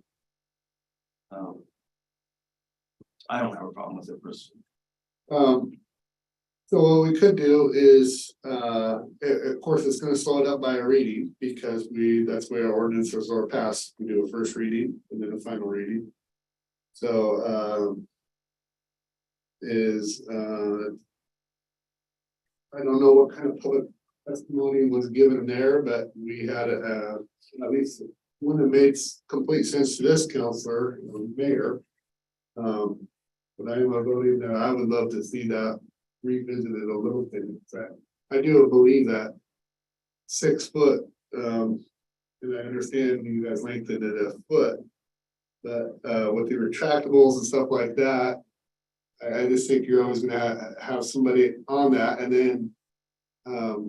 I don't have a problem with it personally. So what we could do is, of course, it's gonna slow it up by a reading because that's where our ordinances are passed. We do a first reading and then a final reading. So, I don't know what kind of public testimony was given there, but we had at least one that made complete sense to this counselor, mayor. But I am voting that I would love to see that revisited a little bit. In fact, I do believe that 6 foot, and I understand you guys lengthened it a foot. But with the retractables and stuff like that, I just think you're always gonna have somebody on that and then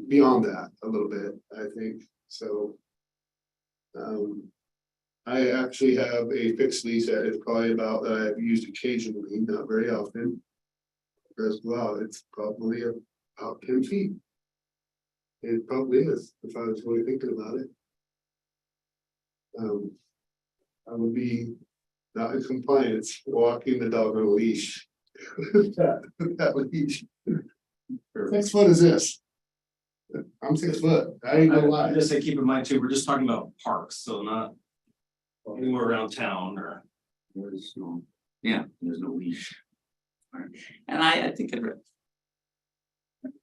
beyond that a little bit, I think, so. I actually have a fixed lease that is probably about that I've used occasionally, not very often. As well, it's probably about 10 feet. It probably is, if I was really thinking about it. I would be not in compliance, walking the dog on a leash. That leash. 6 foot is this. I'm 6 foot, I ain't gonna lie. I just say, keep in mind too, we're just talking about parks, so not anywhere around town or. There's no leash. And I think it.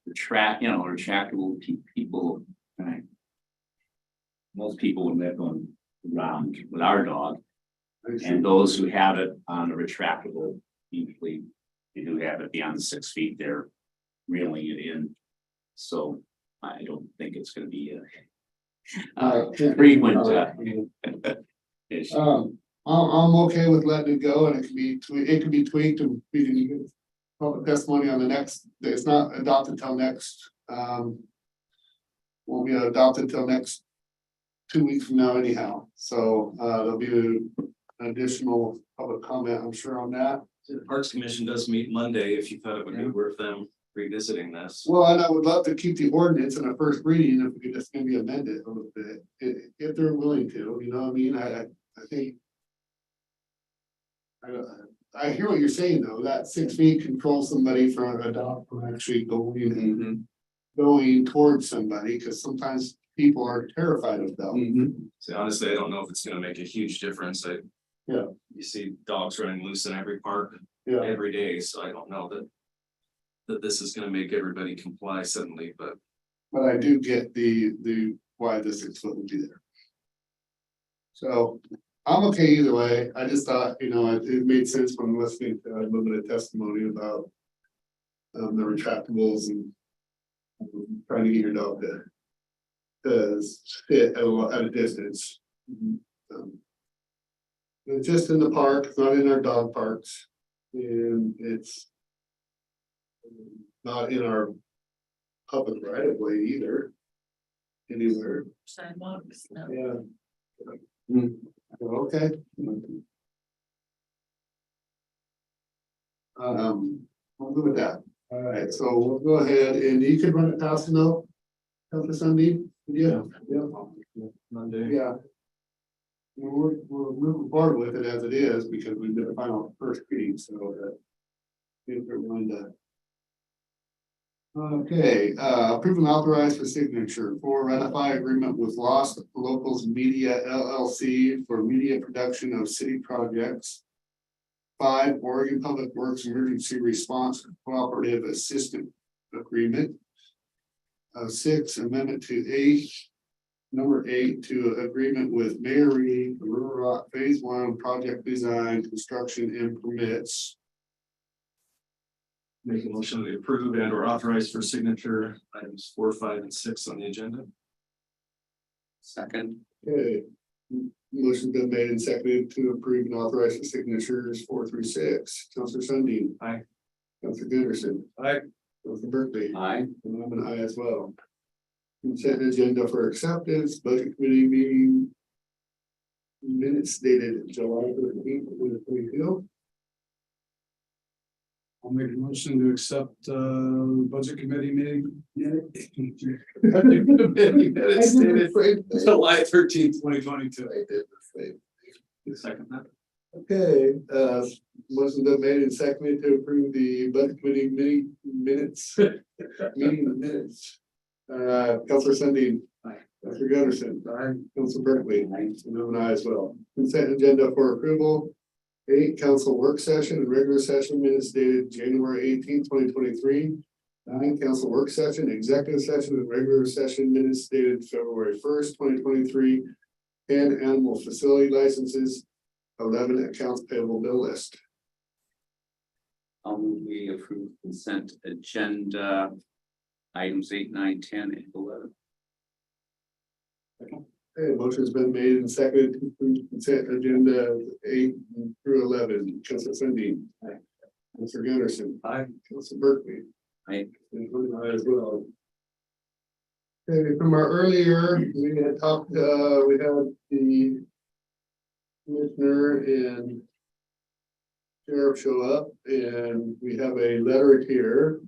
Retractable people, right? Most people would live on the ground with our dog. And those who have it on a retractable, usually they do have it beyond the 6 feet, they're reeling it in. So I don't think it's gonna be a frequent issue. I'm okay with letting it go and it can be tweaked and we can get public testimony on the next, it's not adopted till next, won't be adopted till next 2 weeks from now anyhow. So, there'll be an additional public comment, I'm sure on that. The Parks Commission does meet Monday, if you thought it would be worth them revisiting this. Well, and I would love to keep the ordinance in a first reading if we could just maybe amend it a little bit, if they're willing to, you know what I mean? I think. I hear what you're saying though, that 6 feet controls somebody from a dog from actually going towards somebody, because sometimes people are terrified of them. So honestly, I don't know if it's gonna make a huge difference. Yeah. You see dogs running loose in every park Yeah, every day, so I don't know that this is gonna make everybody comply suddenly, but. but I do get the why the 6 foot would be there. So I'm okay either way. I just thought, it made sense when listening to a little bit of testimony about the retractables and trying to get your dog to sit at a distance. It's just in the park, it's not in our dog parks, and it's not in our public right of way either. Anywhere. Sidewalks, no. Yeah. Okay. I'll go with that. All right, so we'll go ahead and you can run it past now. Councilor Sunday, yeah. Monday. Yeah. We're moving forward with it as it is because we did a final first reading, so that. If we're going to. Okay, approve and authorize for signature for ratify agreement with Lost Locals Media LLC for media production of city projects. 5, Oregon Public Works Emergency Response Cooperative Assistant Agreement. 6, amendment to number 8 to agreement with Mayor Reed, Rural Rock Phase 1 project design, construction and permits. Make a motion to approve and or authorize for signature items 4, 5, and 6 on the agenda. Second, Okay. Motion's been made and seconded to approve and authorize the signatures 4 through 6. Counselor Sundin. Aye. Counselor Gunderson. Aye. Counselor Berkeley. aye, And I'm an aye as well. Consent agenda for acceptance, budget committee meeting. Minutes dated July 13th, 2022. I'll make a motion to accept budget committee meeting. Minutes dated July 13th, 2022. I did the same. Second that. Okay, motion been made and seconded to approve the budget committee minutes. Meeting minutes. Counselor Sundin. Aye. Counselor Gunderson. Aye. Counselor Berkeley. aye, And I'm an aye as well. Consent agenda for approval. 8, council work session and regular session minutes dated January 18th, 2023. 9, council work session, executive session and regular session minutes dated February 1st, 2023. 10, animal facility licenses. 11, accounts payable bill list. we approve consent agenda. Items 8, 9, 10, and 11. Okay, motion's been made and seconded to approve consent agenda 8 through 11. Counselor Sundin. Aye. Counselor Gunderson. Aye. Counselor Berkeley. Aye. And I'm an aye as well. Okay, from our earlier, we had talked, we had the commissioner and sheriff show up, and we have a letter here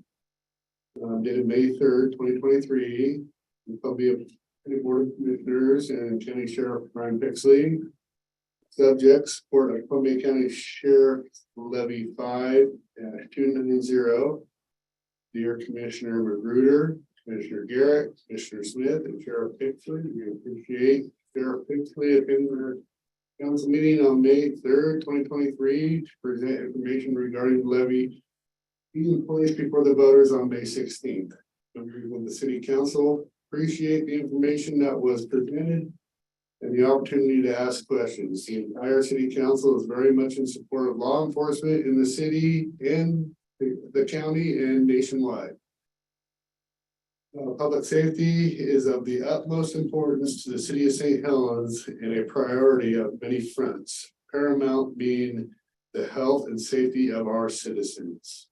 dated May 3rd, 2023, from Columbia County Board of Commissioners and County Sheriff Brian Pixley. Subject: support of Columbia County Sheriff Levy 5-290. Dear Commissioner Magruder, Commissioner Garrett, Commissioner Smith, and Sheriff Pixley, we appreciate Sheriff Pixley attending our council meeting on May 3rd, 2023 to present information regarding the levy being placed before the voters on May 16th. Members of the city council appreciate the information that was presented and the opportunity to ask questions. The entire city council is very much in support of law enforcement in the city and the county and nationwide. Public safety is of the utmost importance to the city of St. Helens and a priority of many fronts, paramount being the health and safety of our citizens.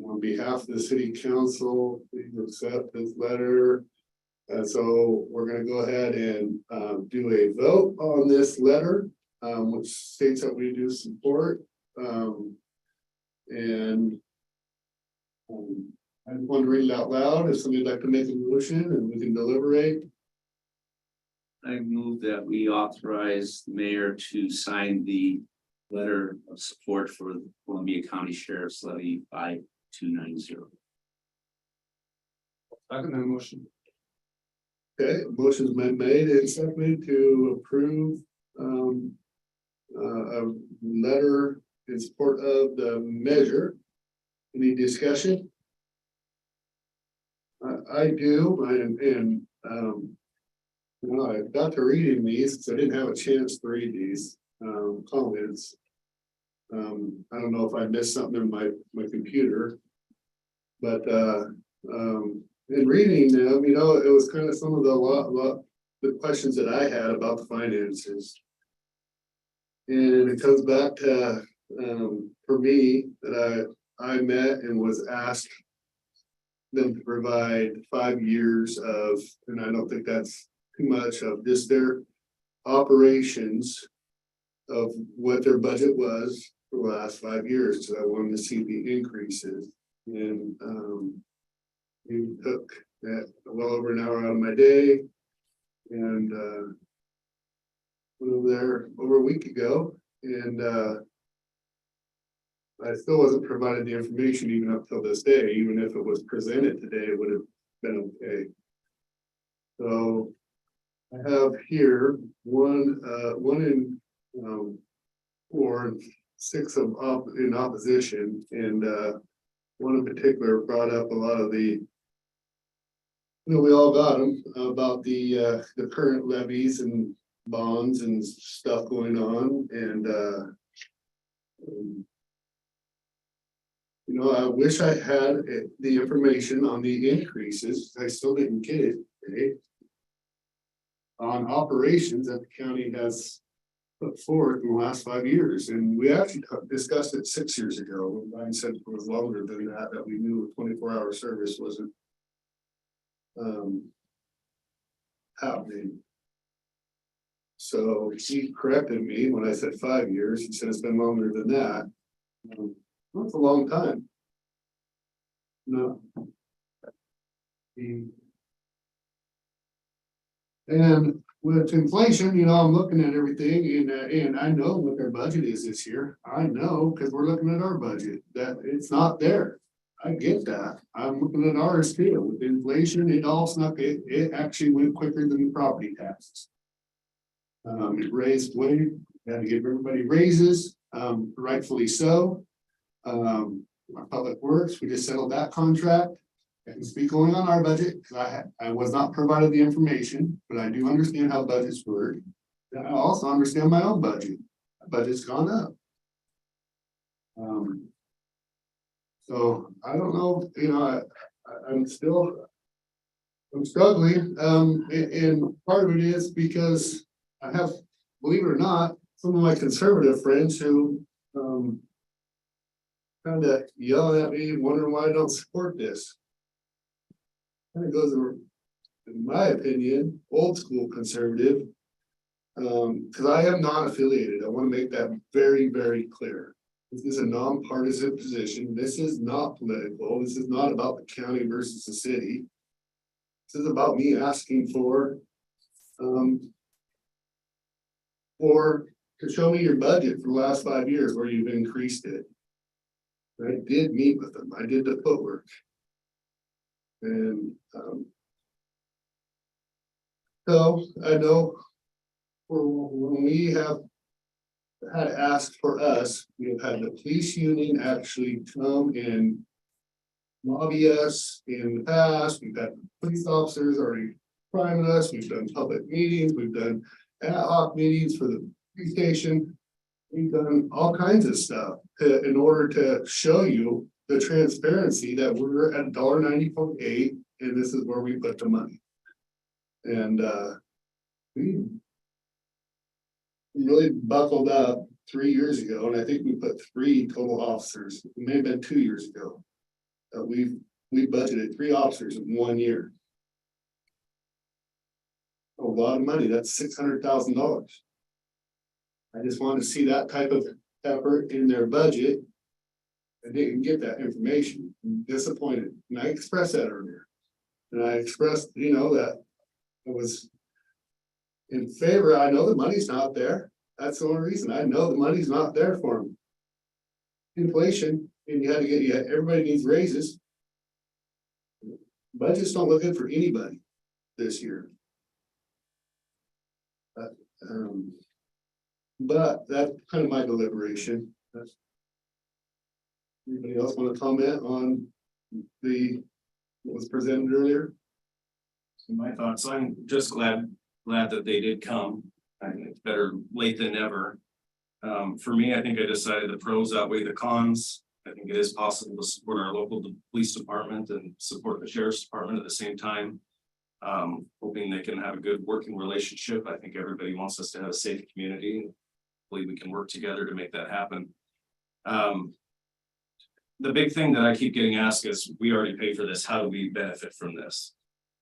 On behalf of the city council, please accept this letter. And so we're going to go ahead and do a vote on this letter, which states that we do support. I want to read it out loud if somebody'd like to make a motion and we can deliberate. I move that we authorize the mayor to sign the letter of support for the Columbia County Sheriff's Levy 5-290. Second that motion. Okay, motion's been made and seconded to approve a letter in support of the measure. Any discussion? I do, and I got to reading these, because I didn't have a chance to read these comments. I don't know if I missed something in my computer, but in reading them, you know, it was kind of some of the questions that I had about the finances. And it comes back to for me that I met and was asked them to provide 5 years of, and I don't think that's too much, of just their operations of what their budget was for the last 5 years. So I wanted to see the increases. And we took that well over an hour out of my day and went over there over a week ago, and I still wasn't provided the information even up till this day. Even if it was presented today, it would have been okay. So I have here one in 4, 6 in opposition, and one in particular brought up a lot of the. We all got them about the current levies and bonds and stuff going on, and I wish I had the information on the increases. I still didn't get it today. On operations that the county has put forward in the last 5 years, and we actually discussed it 6 years ago. I said it was longer than that we knew a 24-hour service wasn't happening. So he corrected me when I said 5 years. He said it's been longer than that. That's a long time. No. And with inflation, I'm looking at everything, and I know what their budget is this year. I know, because we're looking at our budget, that it's not there. I get that. I'm looking at ours too. With inflation, it all snuck it. It actually went quicker than the property taxes. It raised way, had to give everybody raises, rightfully so. Our public works, we just settled that contract. I can speak only on our budget, because I was not provided the information, but I do understand how budgets work. And I also understand my own budget. My budget's gone up. So I don't know, I'm struggling, and part of it is because I have, believe it or not, some of my conservative friends who kind of yell at me, wondering why I don't support this. Kind of goes, in my opinion, old school conservative, because I am not affiliated. I want to make that very, very clear. This is a nonpartisan position. This is not political. This is not about the county versus the city. This is about me asking for to show me your budget for the last 5 years where you've increased it. I did meet with them. I did the footwork. And so I know when we have had asked for us, we've had the police union actually come and lobby us in the past. We've had police officers already priming us. We've done public meetings. We've done ad hoc meetings for the police station. We've done all kinds of stuff in order to show you the transparency that we're at $1.90.8, and this is where we put the money. And we really buckled up 3 years ago, and I think we put 3 total officers. It may have been 2 years ago. We budgeted 3 officers in 1 year. A lot of money. That's $600,000. I just wanted to see that type of effort in their budget. I didn't get that information. I'm disappointed, and I expressed that earlier. And I expressed, that I was in favor. I know the money's not there. That's the only reason. I know the money's not there for them. Inflation, and you had to get, everybody needs raises. Budgets don't look good for anybody this year. But that's kind of my deliberation. Anybody else want to comment on what was presented earlier? So my thoughts, I'm just glad that they did come. I think it's better late than never. For me, I think I decided the pros outweigh the cons. I think it is possible to support our local police department and support the sheriff's department at the same time. Hoping they can have a good working relationship. I think everybody wants us to have a safe community. Hopefully we can work together to make that happen. The big thing that I keep getting asked is, we already pay for this, how do we benefit from this?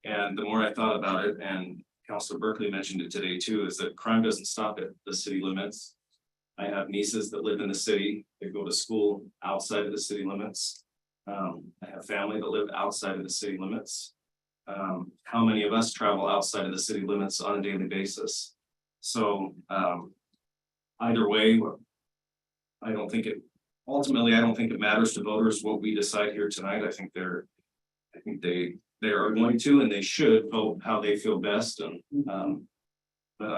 And the more I thought about it, and Councilor Berkeley mentioned it today too, is that crime doesn't stop at the city limits. I have nieces that live in the city, they go to school outside of the city limits. I have family that live outside of the city limits. How many of us travel outside of the city limits on a daily basis? So either way, I don't think it matters to voters what we decide here tonight. I think they are going to, and they should vote how they feel best. And but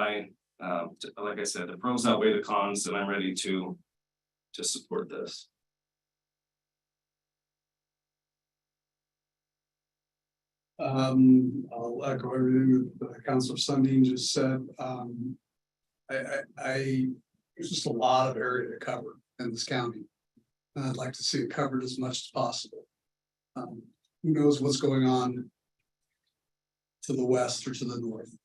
like I said, the pros outweigh the cons, and I'm ready to to support this. I'll echo everything that Councilor Sundin just said. There's just a lot of area to cover in this county. And I'd like to see it covered as much as possible. Who knows what's going on to the west or to the north?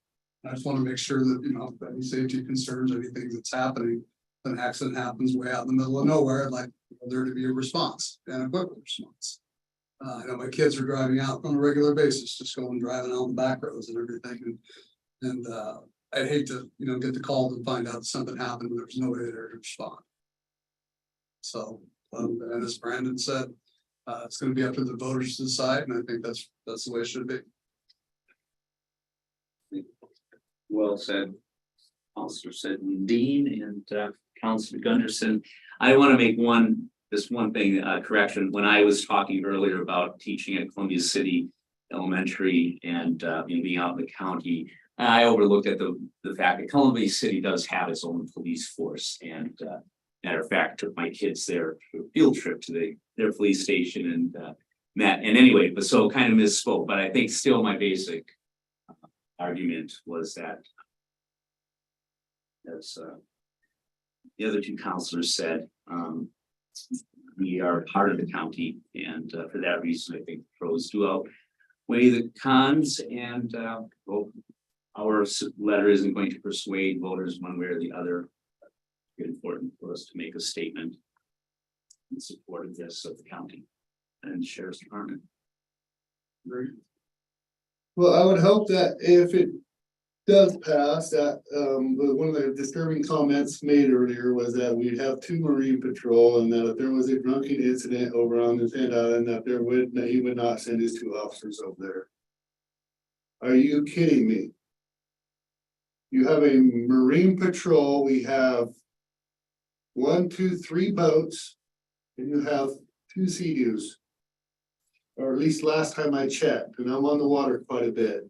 I just want to make sure that, you know, if any safety concerns, anything that's happening, an accident happens way out in the middle of nowhere, I'd like there to be a response and a quick response. I know my kids are driving out on a regular basis, just going driving out the back roads and everything. And I'd hate to, you know, get the call and find out something happened and there's nobody there to respond. So, and as Brandon said, it's gonna be up to the voters to decide, and I think that's the way it should be. Well said. Counselor Dean and Counselor Gunderson. I want to make this one thing, correction. When I was talking earlier about teaching at Columbia City Elementary and being out in the county, I overlooked at the fact that Columbia City does have its own police force. And matter of fact, took my kids there for a field trip to their police station and met. And anyway, but so kind of misspoke, but I think still my basic argument was that as the other two counselors said, we are part of the county, and for that reason, I think pros do outweigh the cons. And well, our letter isn't going to persuade voters one way or the other. It's important for us to make a statement in support of this of the county and the Sheriff's Department. Great. Well, I would hope that if it does pass, that one of the disturbing comments made earlier was that we'd have 2 Marine Patrol, and that if there was a drunken incident over on the Sand Island, that he would not send his 2 officers over there. Are you kidding me? You have a Marine Patrol, we have 1, 2, 3 boats, and you have 2 Sea-Doos. Or at least last time I checked, and I'm on the water quite a bit.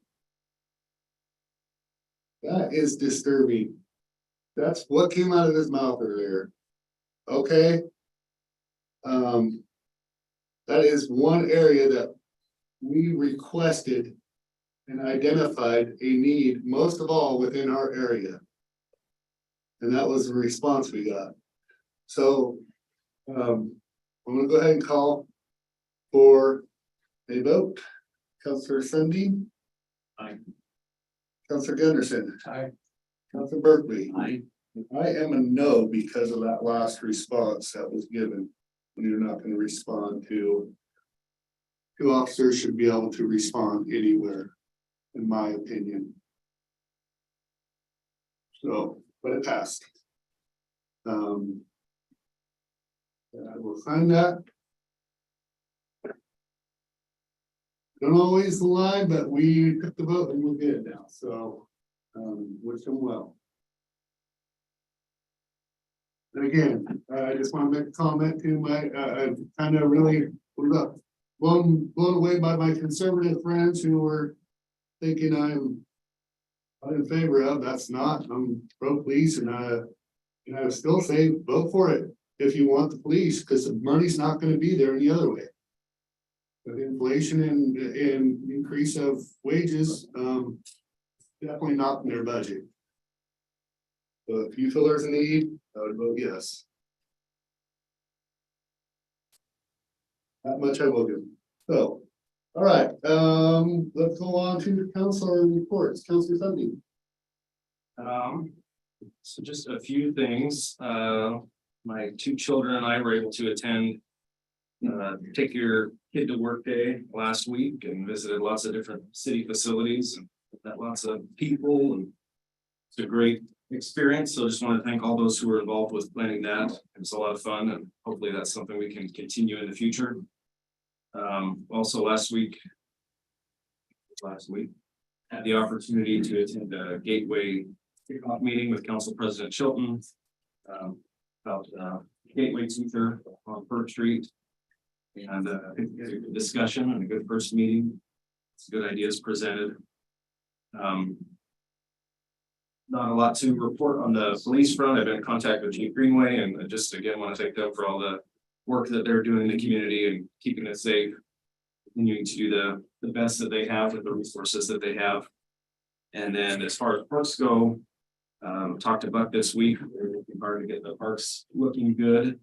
That is disturbing. That's what came out of his mouth earlier. Okay. That is one area that we requested and identified a need, most of all within our area. And that was the response we got. So I'm gonna go ahead and call for a vote. Counselor Sundin. Aye. Counselor Gunderson. Aye. Counselor Berkeley. Aye. I am a no because of that last response that was given. When you're not gonna respond to. 2 officers should be able to respond anywhere, in my opinion. So, but it passed. I will sign that. Don't always lie, but we took the vote and we're good now, so, wish them well. And again, I just want to make a comment to my, I kind of really was blown away by my conservative friends who were thinking I'm in favor of, that's not, I'm pro police, and I still say vote for it if you want the police, because the money's not going to be there any other way. With inflation and increase of wages, definitely not in their budget. So if you feel there's a need, I would vote yes. That much I will do. So, all right, let's go on to the council reports. Councilor Sundin. So just a few things. My 2 children and I were able to attend take your kid to work day last week and visited lots of different city facilities and met lots of people, and it's a great experience. So I just want to thank all those who were involved with planning that. It was a lot of fun, and hopefully that's something we can continue in the future. Also last week had the opportunity to attend a Gateway kickoff meeting with Council President Chilton about Gateway Teacher on First Street. And I think we had a good discussion and a good first meeting. Some good ideas presented. not a lot to report on the police front. I've been in contact with Chief Greenway and I just again want to thank them for all the work that they're doing in the community and keeping it safe. Continuing to do the best that they have with the resources that they have. And then as far as parks go, talked to Buck this week. They're working hard to get the parks looking good.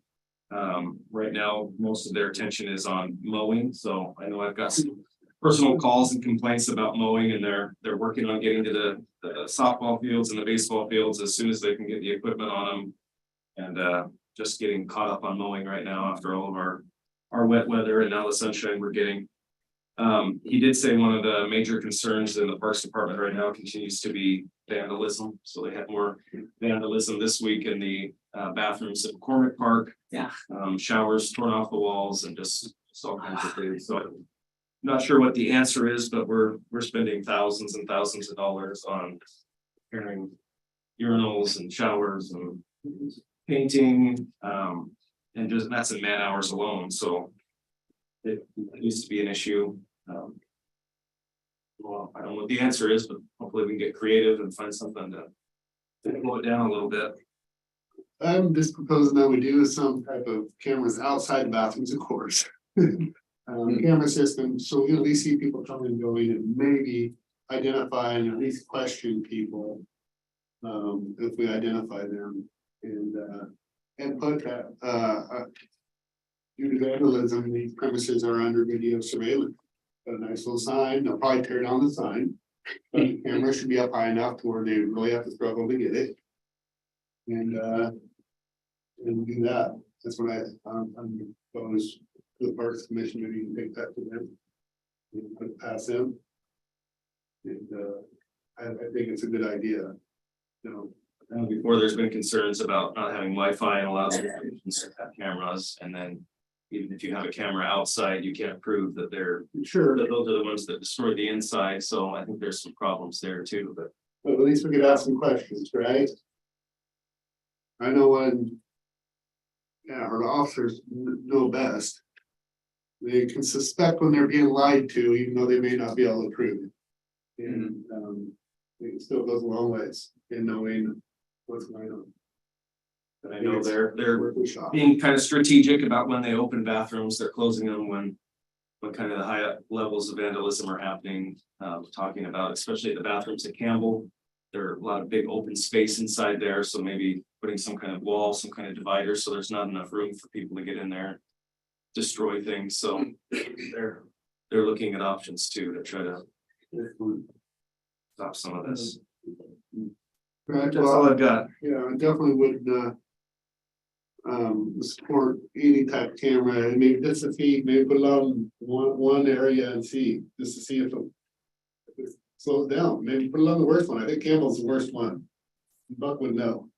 Right now, most of their attention is on mowing, so I know I've got some personal calls and complaints about mowing, and they're working on getting to the softball fields and the baseball fields as soon as they can get the equipment on them. And just getting caught up on mowing right now after all of our wet weather and now the sunshine we're getting. He did say one of the major concerns in the Parks Department right now continues to be vandalism. So they had more vandalism this week in the bathrooms at McCormick Park. Yeah. Showers torn off the walls and just all kinds of things. So I'm not sure what the answer is, but we're spending thousands and thousands of dollars on repairing urinals and showers and painting, and just that's in man hours alone. So it used to be an issue. Well, I don't know what the answer is, but hopefully we can get creative and find something to slow it down a little bit. I'm just proposing that we do some type of cameras outside the bathrooms, of course. Camera system, so we can at least see people coming and going and maybe identify and at least question people. If we identify them and put that, due to vandalism, these premises are under video surveillance. Got a nice little sign, they'll probably tear down the sign. But the camera should be up high enough to where they really have to struggle to get it. And do that, that's what I'm proposed to the Parks Commission, maybe you can take that to them. And put it past them. And I think it's a good idea, you know. And before, there's been concerns about not having Wi-Fi and allows locations to have cameras, and then even if you have a camera outside, you can't prove that they're Sure. that those are the ones that destroy the inside. So I think there's some problems there too, but But at least we could ask some questions, right? I know when. Yeah, or the officers know best. They can suspect when they're being lied to, even though they may not be able to prove it. And it still goes a long ways in knowing what's going on. I know they're Worth a shot. being kind of strategic about when they open bathrooms, they're closing them when kind of the high levels of vandalism are happening, talking about, especially the bathrooms at Campbell. There are a lot of big open space inside there, so maybe putting some kind of wall, some kind of divider, so there's not enough room for people to get in there, destroy things, so they're looking at options too, to try to stop some of this. Right, That's all well, I've got. yeah, I definitely would support any type of camera, and maybe just to see, maybe put it on one area and see, just to see if it slows down, maybe put it on the worst one. I think Campbell's the worst one. Buck would know.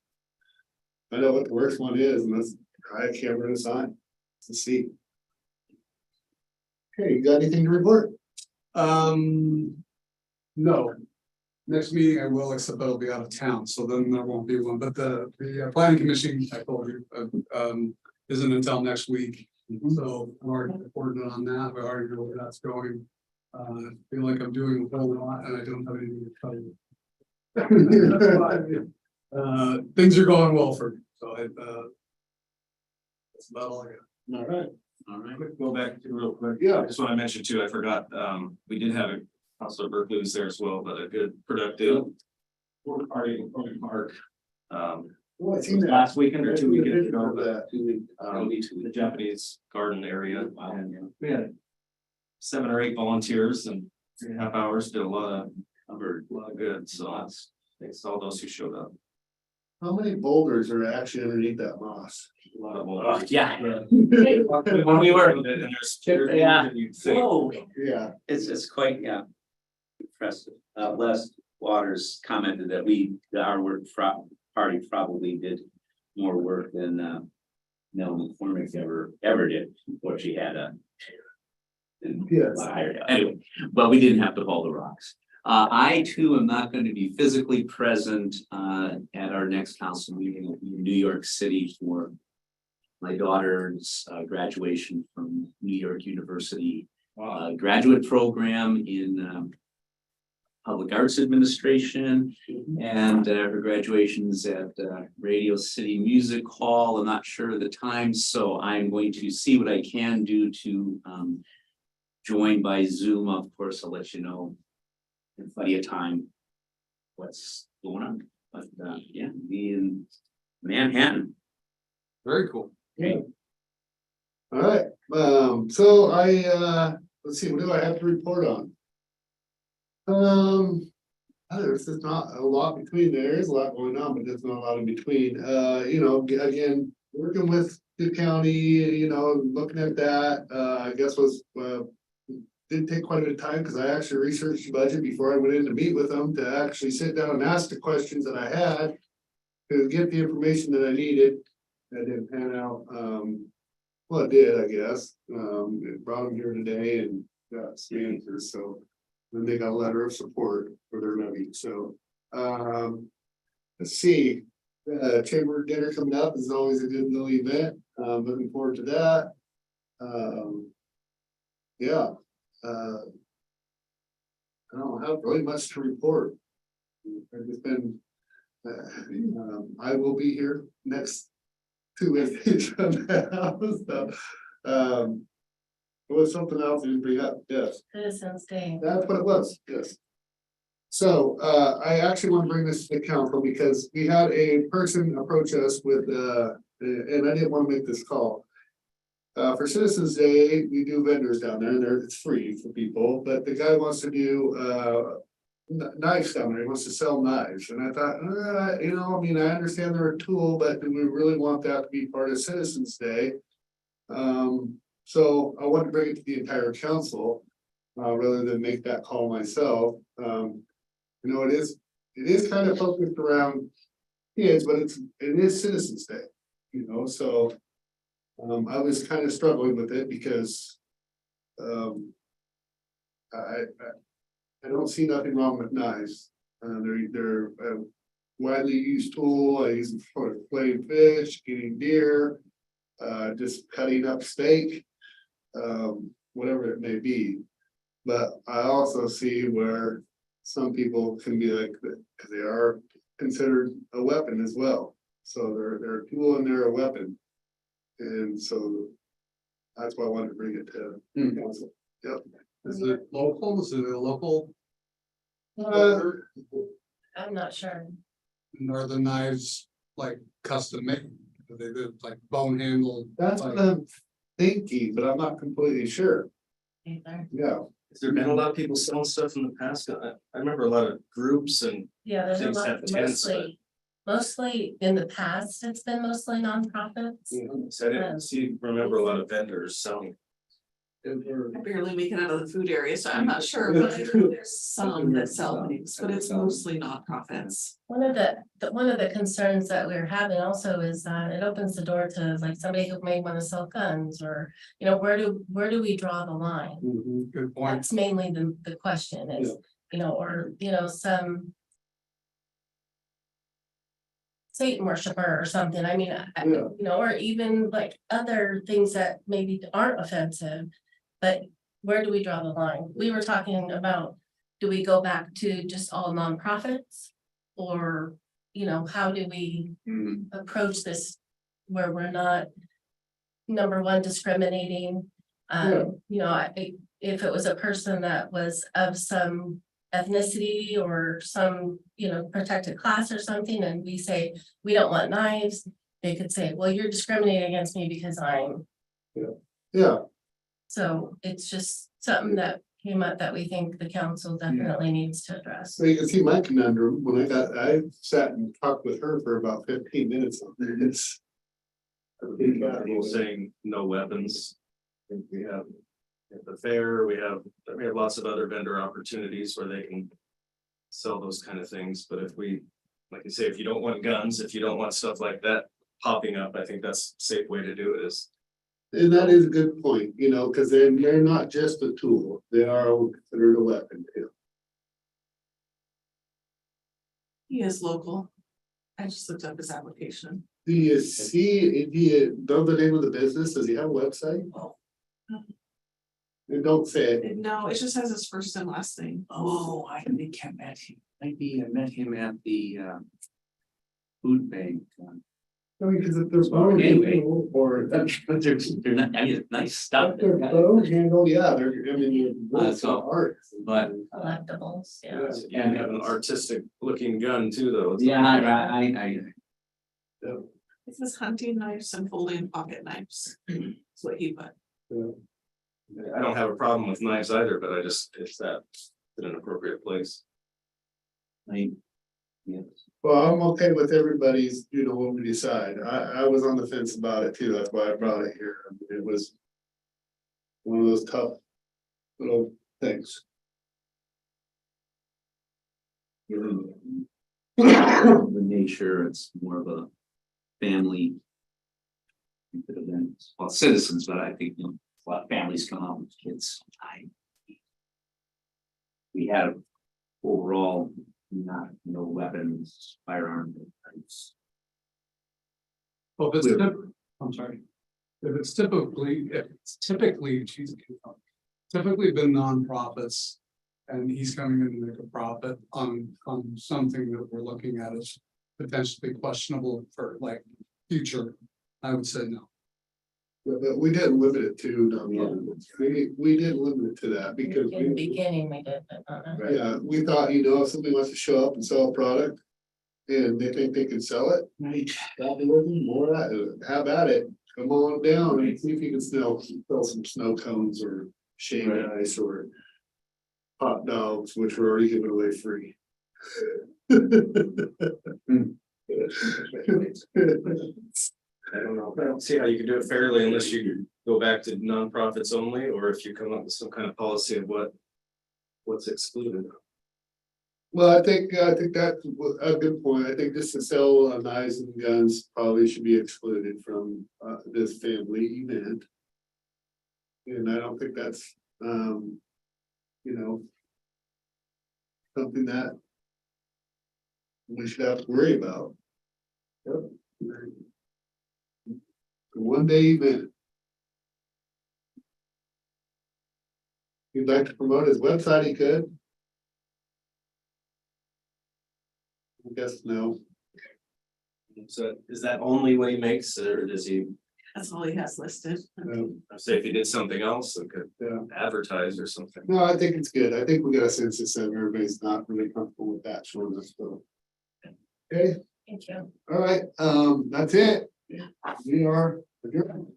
I know what the worst one is, and let's try a camera and a sign to see. Okay, you got anything to report? No. Next meeting I will, except I'll be out of town, so then there won't be one, but the planning commission, I told you, isn't until next week. So I'm already reported on that, I already know where that's going. I feel like I'm doing a whole lot and I don't have anything to tell you. Things are going well for me, so that's about all I got. All right. All right, go back to real quick. Yeah. I just want to mention too, I forgot, we did have a Councilor Berkeley was there as well, but a good productive work party in Corning Park. Well, I seen that. Last weekend or 2 weekends ago, but That. the Japanese garden area. And we had 7 or 8 volunteers and 3.5 hours, did a lot of good, so thanks to all those who showed up. How many boulders are actually underneath that moss? A lot of Oh, yeah. when we were, and there's. Yeah. You'd think. Whoa, Yeah. it's quite, yeah. Impressive. Les Waters commented that our work party probably did more work than Nell McCormick ever did before she had a. Yes. Anyway, but we didn't have to haul the rocks. I too am not going to be physically present at our next council meeting in New York City for my daughter's graduation from New York University graduate program in Public Arts Administration. And her graduation's at Radio City Music Hall. I'm not sure of the time, so I'm going to see what I can do to join by Zoom. Of course, I'll let you know in plenty of time what's going on. But yeah, be in Manhattan. Very cool. Great. All right, so let's see, what do I have to report on? There's just not a lot between, there is a lot going on, but there's not a lot in between, you know, again, working with the county, you know, looking at that, I guess was, did take quite a bit of time, because I actually researched the budget before I went in to meet with them, to actually sit down and ask the questions that I had, to get the information that I needed. That didn't pan out, well, it did, I guess, it brought them here today and got some answers, so. Then they got a letter of support for their levy, so, let's see. Chamber dinner coming up is always a good little event, looking forward to that. Yeah, I don't have really much to report. I've just been, I will be here next 2 weeks from now, so, there was something else you didn't bring up, yes. Citizens Day. That's what it was, yes. So, I actually want to bring this to the council because we had a person approach us with, and I didn't want to make this call. For Citizens Day, we do vendors down there, and it's free for people, but the guy wants to do, knives down there, he wants to sell knives, and I thought, you know, I mean, I understand they're a tool, but do we really want that to be part of Citizens Day? So I want to bring it to the entire council, rather than make that call myself. You know, it is kind of focused around kids, but it is Citizens Day, you know, so. I was kind of struggling with it because, I don't see nothing wrong with knives. They're a widely used tool. I use them for flaying fish, getting deer, just cutting up steak. Whatever it may be. But I also see where some people can be like, because they are considered a weapon as well. So they're a tool and they're a weapon. And so that's why I wanted to bring it to council. Yep. Is it local? Is it a local? I'm not sure. Are the knives like custom made? Are they like bone handled? That's what I'm thinking, but I'm not completely sure. Either. Yeah. Has there been a lot of people selling stuff in the past? I remember a lot of groups and Yeah, there's a things lot, have tents, but mostly in the past, it's been mostly nonprofits. so I didn't remember a lot of vendors selling. I barely make it out of the food area, so I'm not sure, but I know there's some that sell things, but it's mostly nonprofits. One of the concerns that we're having also is that it opens the door to like somebody who may want to sell guns or, you know, where do we draw the line? Good point. That's mainly the question is, you know, or, you know, some Satan worshiper or something. I mean, you know, or even like other things that maybe aren't offensive. But where do we draw the line? We were talking about, do we go back to just all nonprofits? Or, you know, how do we approach this where we're not, number one, discriminating? You know, if it was a person that was of some ethnicity or some, you know, protected class or something, and we say, we don't want knives, they could say, well, you're discriminating against me because I'm. Yeah. So it's just something that came up that we think the council definitely needs to address. So you can see my conundrum when I sat and talked with her for about 15 minutes on this. People saying no weapons. I think we have at the fair, we have lots of other vendor opportunities where they can sell those kind of things, but if we, like you say, if you don't want guns, if you don't want stuff like that popping up, I think that's a safe way to do it is. And that is a good point, you know, because they're not just a tool, they are considered a weapon too. He is local. I just looked up his application. Do you see, do you know the name of the business? Does he have a website? And don't say it. No, it just has his first and last name. Oh, I think I met him, maybe I met him at the food bank. I mean, cause if there's. Anyway. Or. But they're not, I mean, it's nice stuff. If they're bow handle, yeah, they're, I mean. So, art. But, Collectibles, yeah. And have an artistic looking gun too, though. It's yeah, not- I, This is hunting knives and folding pocket knives. That's what he put. I don't have a problem with knives either, but it's that in an appropriate place. yes. Well, I'm okay with everybody's, what we decide. I was on the fence about it too. That's why I brought it here. I mean, it was. One of those tough little things. Given the nature, it's more of a family. Well, citizens, but I think, a lot of families come out with kids. We have overall no weapons, firearms. Well, if it's, I'm sorry. If it's typically, typically been nonprofits. And he's coming in to make a profit on something that we're looking at as potentially questionable for like future, I would say no. But we didn't limit it to, we didn't limit it to that because. In the beginning, we did, but not. Yeah, we thought, if somebody wants to show up and sell a product. And they think they can sell it. Right. More of that, have at it, come on down and see if you can sell some snow cones or shaved ice or. Hot dogs, which we're already giving away free. I don't know. I don't see how you can do it fairly unless you go back to nonprofits only, or if you come up with some kind of policy of what's excluded. Well, I think that's a good point. I think just to sell knives and guns probably should be excluded from this family event. And I don't think that's something that we should have to worry about. Yep. One day event. If he'd like to promote his website, he could. I guess no. So is that only what he makes, or does he, That's all he has listed. say if he did something else and could Yeah. advertise or something? No, I think it's good. I think we got a census that everybody's not really comfortable with that sort of stuff. Okay, Thank you. all right, that's it. We are adjourned.